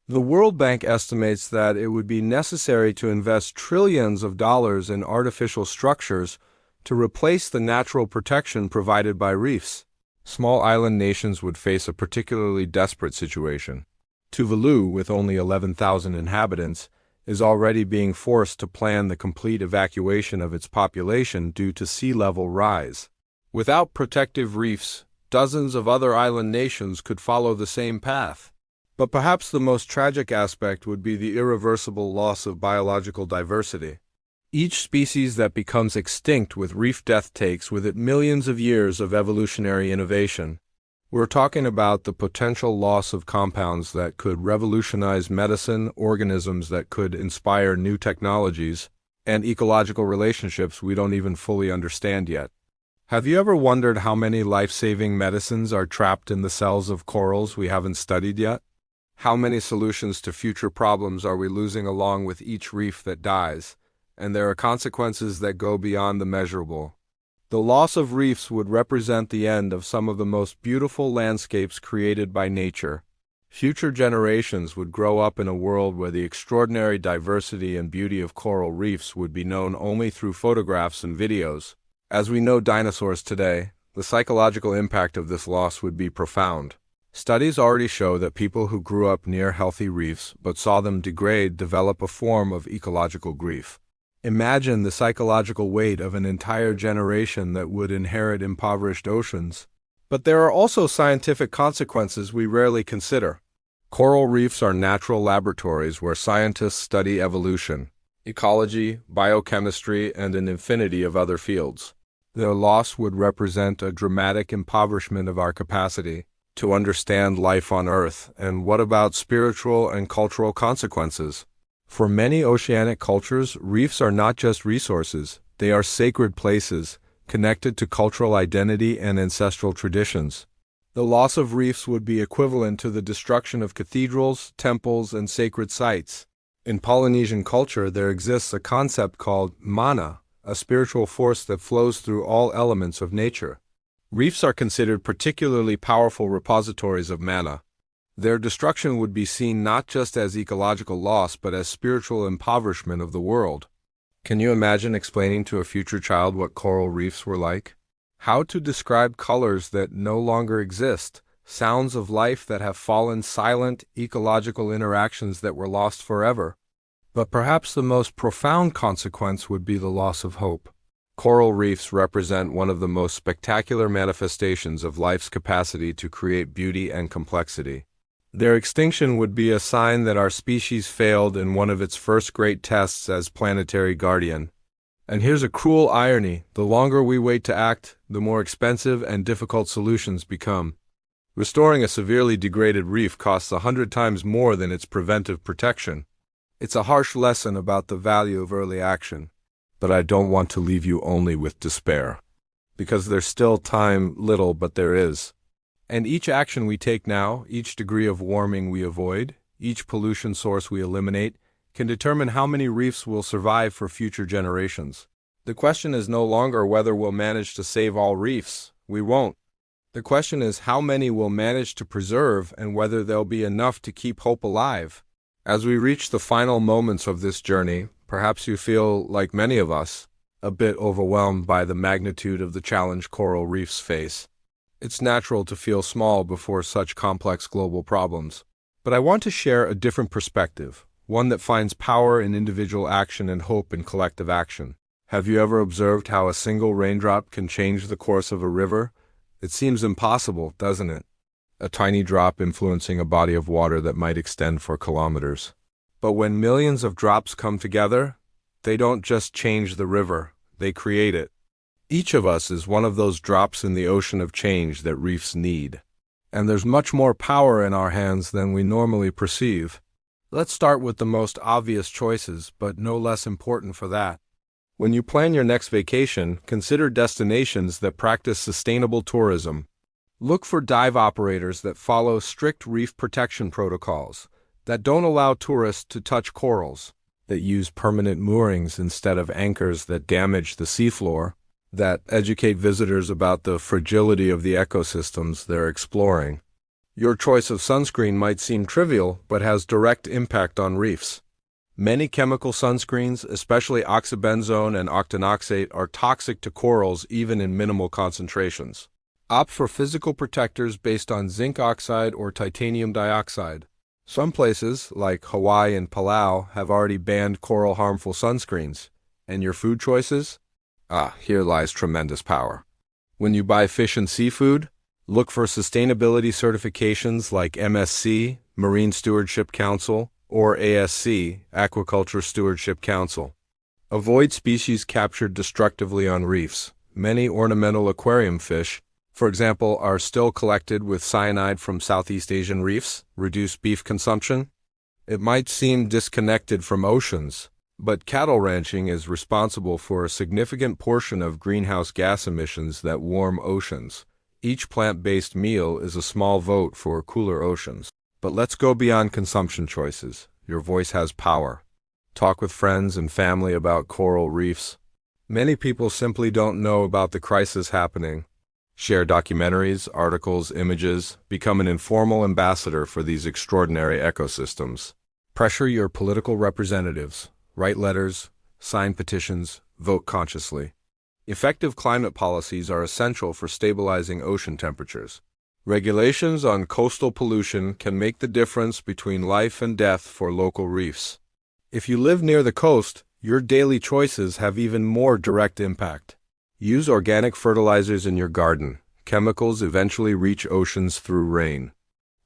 The World Bank estimates that it would be necessary to invest trillions of dollars in artificial structures to replace the natural protection provided by reefs. Small island nations would face a particularly desperate situation. Tuvalu, with only 11,000 inhabitants, is already being forced to plan the complete evacuation of its population due to sea level rise. Without protective reefs, dozens of other island nations could follow the same path. But perhaps the most tragic aspect would be the irreversible loss of biological diversity. Each species that becomes extinct with reef death takes with it millions of years of evolutionary innovation. We're talking about the potential loss of compounds that could revolutionize medicine, organisms that could inspire new technologies, and ecological relationships we don't even fully understand yet. Have you ever wondered how many life-saving medicines are trapped in the cells of corals we haven't studied yet? How many solutions to future problems are we losing along with each reef that dies? And there are consequences that go beyond the measurable. The loss of reefs would represent the end of some of the most beautiful landscapes created by nature. Future generations would grow up in a world where the extraordinary diversity and beauty of coral reefs would be known only through photographs and videos. As we know dinosaurs today, the psychological impact of this loss would be profound. Studies already show that people who grew up near healthy reefs but saw them degrade develop a form of ecological grief. Imagine the psychological weight of an entire generation that would inherit impoverished oceans. But there are also scientific consequences we rarely consider. Coral reefs are natural laboratories where scientists study evolution, ecology, biochemistry, and an infinity of other fields. Their loss would represent a dramatic impoverishment of our capacity to understand life on Earth. And what about spiritual and cultural consequences? For many oceanic cultures, reefs are not just resources, they are sacred places, connected to cultural identity and ancestral traditions. The loss of reefs would be equivalent to the destruction of cathedrals, temples, and sacred sites. In Polynesian culture, there exists a concept called mana, a spiritual force that flows through all elements of nature. Reefs are considered particularly powerful repositories of mana. Their destruction would be seen not just as ecological loss but as spiritual impoverishment of the world. Can you imagine explaining to a future child what coral reefs were like? How to describe colors that no longer exist, sounds of life that have fallen silent, ecological interactions that were lost forever. But perhaps the most profound consequence would be the loss of hope. Coral reefs represent one of the most spectacular manifestations of life's capacity to create beauty and complexity. Their extinction would be a sign that our species failed in one of its first great tests as planetary guardian. And here's a cruel irony: the longer we wait to act, the more expensive and difficult solutions become. Restoring a severely degraded reef costs 100 times more than its preventive protection. It's a harsh lesson about the value of early action. But I don't want to leave you only with despair. Because there's still time, little, but there is. And each action we take now, each degree of warming we avoid, each pollution source we eliminate, can determine how many reefs will survive for future generations. The question is no longer whether we'll manage to save all reefs. We won't. The question is how many we'll manage to preserve and whether there'll be enough to keep hope alive. As we reach the final moments of this journey, perhaps you feel, like many of us, a bit overwhelmed by the magnitude of the challenge coral reefs face. It's natural to feel small before such complex global problems. But I want to share a different perspective, one that finds power in individual action and hope in collective action. Have you ever observed how a single raindrop can change the course of a river? It seems impossible, doesn't it? A tiny drop influencing a body of water that might extend for kilometers. But when millions of drops come together, they don't just change the river, they create it. Each of us is one of those drops in the ocean of change that reefs need. And there's much more power in our hands than we normally perceive. Let's start with the most obvious choices, but no less important for that. When you plan your next vacation, consider destinations that practice sustainable tourism. Look for dive operators that follow strict reef protection protocols, that don't allow tourists to touch corals, that use permanent moorings instead of anchors that damage the seafloor, that educate visitors about the fragility of the ecosystems they're exploring. Your choice of sunscreen might seem trivial, but has direct impact on reefs. Many chemical sunscreens, especially oxybenzone and octinoxate, are toxic to corals even in minimal concentrations. Opt for physical protectors based on zinc oxide or titanium dioxide. Some places, like Hawaii and Palau, have already banned coral harmful sunscreens. And your food choices? Here lies tremendous power. When you buy fish and seafood, look for sustainability certifications like MSC, Marine Stewardship Council, or ASC, Aquaculture Stewardship Council. Avoid species captured destructively on reefs. Many ornamental aquarium fish, for example, are still collected with cyanide from Southeast Asian reefs. Reduce beef consumption. It might seem disconnected from oceans, but cattle ranching is responsible for a significant portion of greenhouse gas emissions that warm oceans. Each plant-based meal is a small vote for cooler oceans. But let's go beyond consumption choices. Your voice has power. Talk with friends and family about coral reefs. Many people simply don't know about the crisis happening. Share documentaries, articles, images. Become an informal ambassador for these extraordinary ecosystems. Pressure your political representatives. Write letters, sign petitions, vote consciously. Effective climate policies are essential for stabilizing ocean temperatures. Regulations on coastal pollution can make the difference between life and death for local reefs. If you live near the coast, your daily choices have even more direct impact. Use organic fertilizers in your garden. Chemicals eventually reach oceans through rain.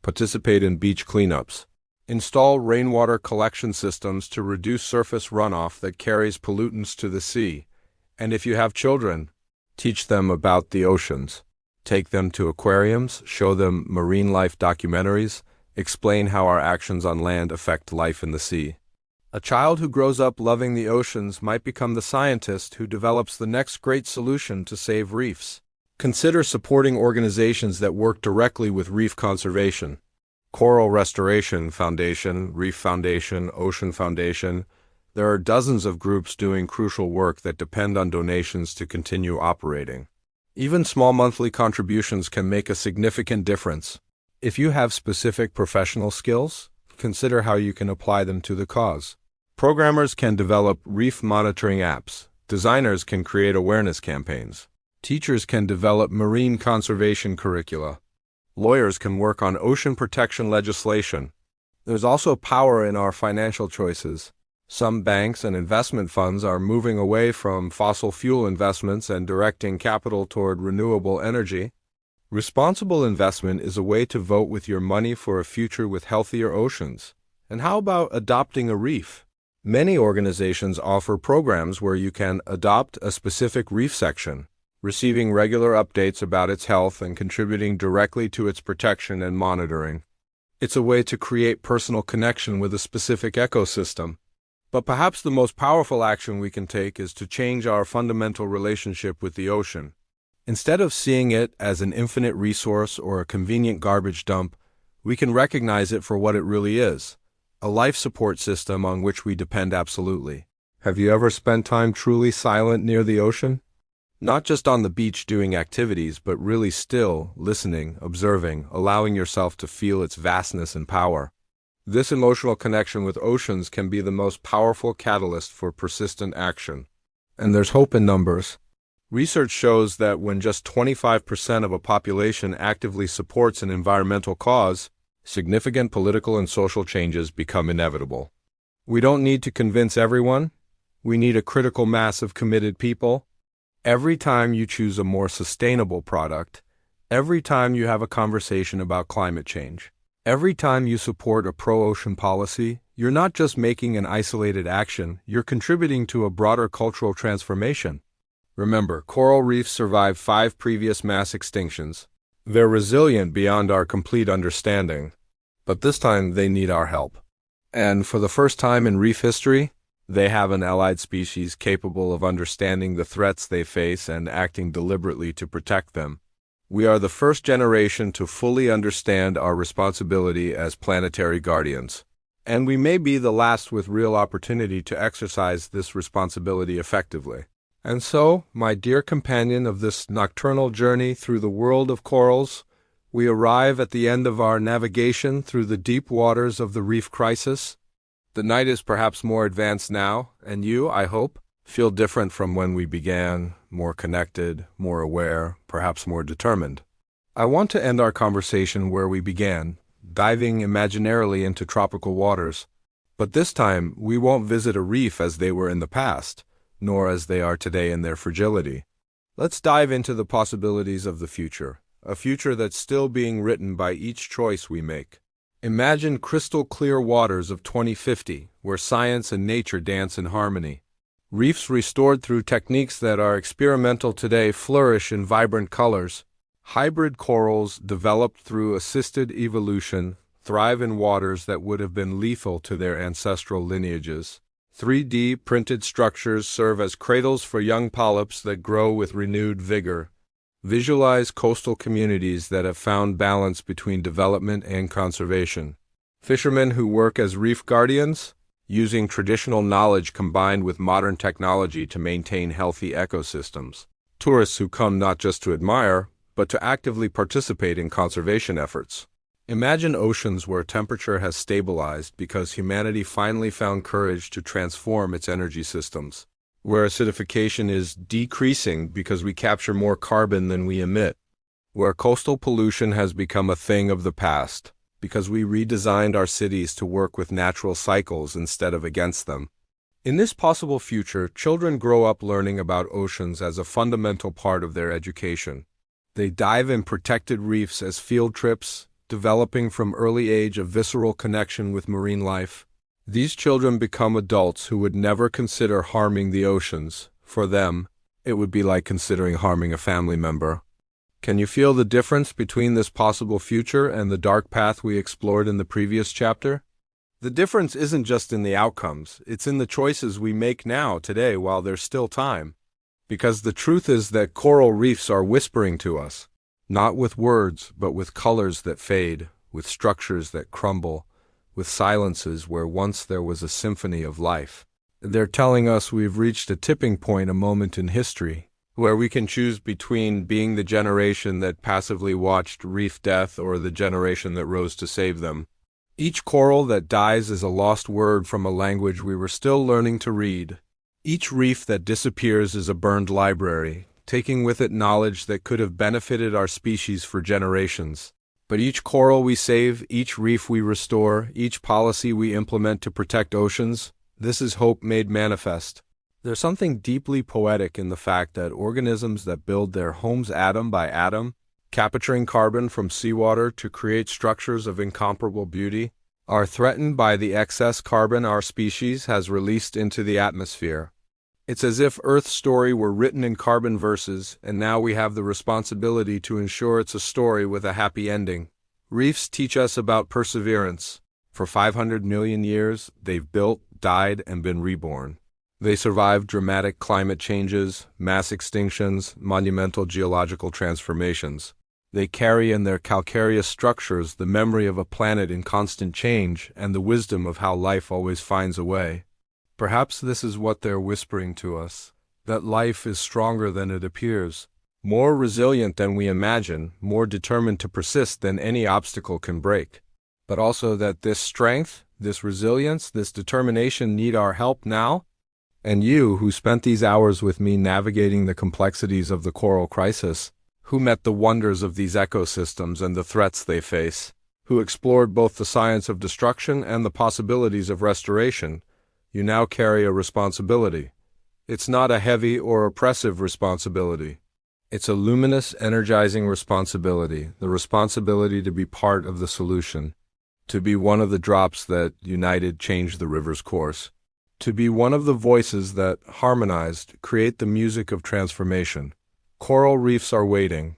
Participate in beach cleanups. Install rainwater collection systems to reduce surface runoff that carries pollutants to the sea. And if you have children, teach them about the oceans. Take them to aquariums, show them marine life documentaries, explain how our actions on land affect life in the sea. A child who grows up loving the oceans might become the scientist who develops the next great solution to save reefs. Consider supporting organizations that work directly with reef conservation. Coral Restoration Foundation, Reef Foundation, Ocean Foundation. There are dozens of groups doing crucial work that depend on donations to continue operating. Even small monthly contributions can make a significant difference. If you have specific professional skills, consider how you can apply them to the cause. Programmers can develop reef monitoring apps. Designers can create awareness campaigns. Teachers can develop marine conservation curricula. Lawyers can work on ocean protection legislation. There's also power in our financial choices. Some banks and investment funds are moving away from fossil fuel investments and directing capital toward renewable energy. Responsible investment is a way to vote with your money for a future with healthier oceans. And how about adopting a reef? Many organizations offer programs where you can adopt a specific reef section, receiving regular updates about its health and contributing directly to its protection and monitoring. It's a way to create personal connection with a specific ecosystem. But perhaps the most powerful action we can take is to change our fundamental relationship with the ocean. Instead of seeing it as an infinite resource or a convenient garbage dump, we can recognize it for what it really is, a life support system on which we depend absolutely. Have you ever spent time truly silent near the ocean? Not just on the beach doing activities, but really still, listening, observing, allowing yourself to feel its vastness and power. This emotional connection with oceans can be the most powerful catalyst for persistent action. And there's hope in numbers. Research shows that when just 25% of a population actively supports an environmental cause, significant political and social changes become inevitable. We don't need to convince everyone. We need a critical mass of committed people. Every time you choose a more sustainable product, every time you have a conversation about climate change, every time you support a pro-ocean policy, you're not just making an isolated action, you're contributing to a broader cultural transformation. Remember, coral reefs survived 5 previous mass extinctions. They're resilient beyond our complete understanding, but this time they need our help. And for the first time in reef history, they have an allied species capable of understanding the threats they face and acting deliberately to protect them. We are the first generation to fully understand our responsibility as planetary guardians. And we may be the last with real opportunity to exercise this responsibility effectively. And so, my dear companion of this nocturnal journey through the world of corals, we arrive at the end of our navigation through the deep waters of the reef crisis. The night is perhaps more advanced now, and you, I hope, feel different from when we began, more connected, more aware, perhaps more determined. I want to end our conversation where we began, diving imaginarily into tropical waters. But this time, we won't visit a reef as they were in the past, nor as they are today in their fragility. Let's dive into the possibilities of the future, a future that's still being written by each choice we make. Imagine crystal clear waters of 2050, where science and nature dance in harmony. Reefs restored through techniques that are experimental today flourish in vibrant colors. Hybrid corals developed through assisted evolution thrive in waters that would have been lethal to their ancestral lineages. 3D printed structures serve as cradles for young polyps that grow with renewed vigor. Visualize coastal communities that have found balance between development and conservation. Fishermen who work as reef guardians, using traditional knowledge combined with modern technology to maintain healthy ecosystems. Tourists who come not just to admire, but to actively participate in conservation efforts. Imagine oceans where temperature has stabilized because humanity finally found courage to transform its energy systems. where acidification is decreasing because we capture more carbon than we emit, where coastal pollution has become a thing of the past because we redesigned our cities to work with natural cycles instead of against them. In this possible future, children grow up learning about oceans as a fundamental part of their education. They dive in protected reefs as field trips, developing from early age a visceral connection with marine life. These children become adults who would never consider harming the oceans. For them, it would be like considering harming a family member. Can you feel the difference between this possible future and the dark path we explored in the previous chapter? The difference isn't just in the outcomes, it's in the choices we make now, today, while there's still time. Because the truth is that coral reefs are whispering to us, not with words, but with colors that fade, with structures that crumble, with silences where once there was a symphony of life. They're telling us we've reached a tipping point, a moment in history, where we can choose between being the generation that passively watched reef death or the generation that rose to save them. Each coral that dies is a lost word from a language we were still learning to read. Each reef that disappears is a burned library, taking with it knowledge that could have benefited our species for generations. But each coral we save, each reef we restore, each policy we implement to protect oceans, this is hope made manifest. There's something deeply poetic in the fact that organisms that build their homes atom by atom, capturing carbon from seawater to create structures of incomparable beauty, are threatened by the excess carbon our species has released into the atmosphere. It's as if Earth's story were written in carbon verses, and now we have the responsibility to ensure it's a story with a happy ending. Reefs teach us about perseverance. For 500 million years, they've built, died, and been reborn. They survived dramatic climate changes, mass extinctions, monumental geological transformations. They carry in their calcareous structures the memory of a planet in constant change and the wisdom of how life always finds a way. Perhaps this is what they're whispering to us, that life is stronger than it appears, more resilient than we imagine, more determined to persist than any obstacle can break. But also that this strength, this resilience, this determination need our help now. And you, who spent these hours with me navigating the complexities of the coral crisis, who met the wonders of these ecosystems and the threats they face, who explored both the science of destruction and the possibilities of restoration, you now carry a responsibility. It's not a heavy or oppressive responsibility. It's a luminous, energizing responsibility, the responsibility to be part of the solution, to be one of the drops that, united, changed the river's course. To be one of the voices that, harmonized, create the music of transformation. Coral reefs are waiting,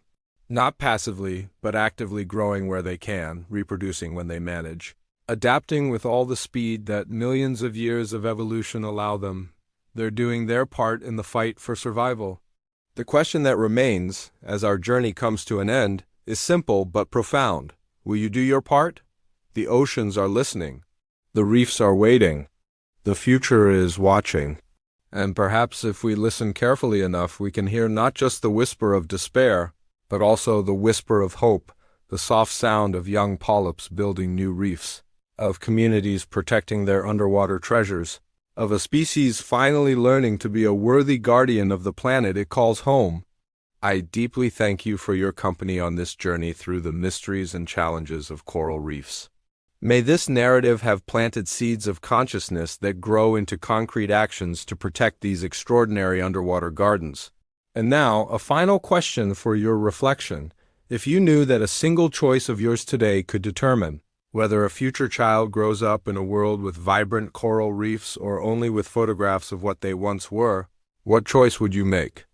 not passively, but actively growing where they can, reproducing when they manage, adapting with all the speed that millions of years of evolution allow them. They're doing their part in the fight for survival. The question that remains, as our journey comes to an end, is simple but profound. Will you do your part? The oceans are listening. The reefs are waiting. The future is watching, and perhaps if we listen carefully enough, we can hear not just the whisper of despair, but also the whisper of hope, the soft sound of young polyps building new reefs, of communities protecting their underwater treasures, of a species finally learning to be a worthy guardian of the planet it calls home. I deeply thank you for your company on this journey through the mysteries and challenges of coral reefs. May this narrative have planted seeds of consciousness that grow into concrete actions to protect these extraordinary underwater gardens. And now, a final question for your reflection. If you knew that a single choice of yours today could determine whether a future child grows up in a world with vibrant coral reefs or only with photographs of what they once were, what choice would you make?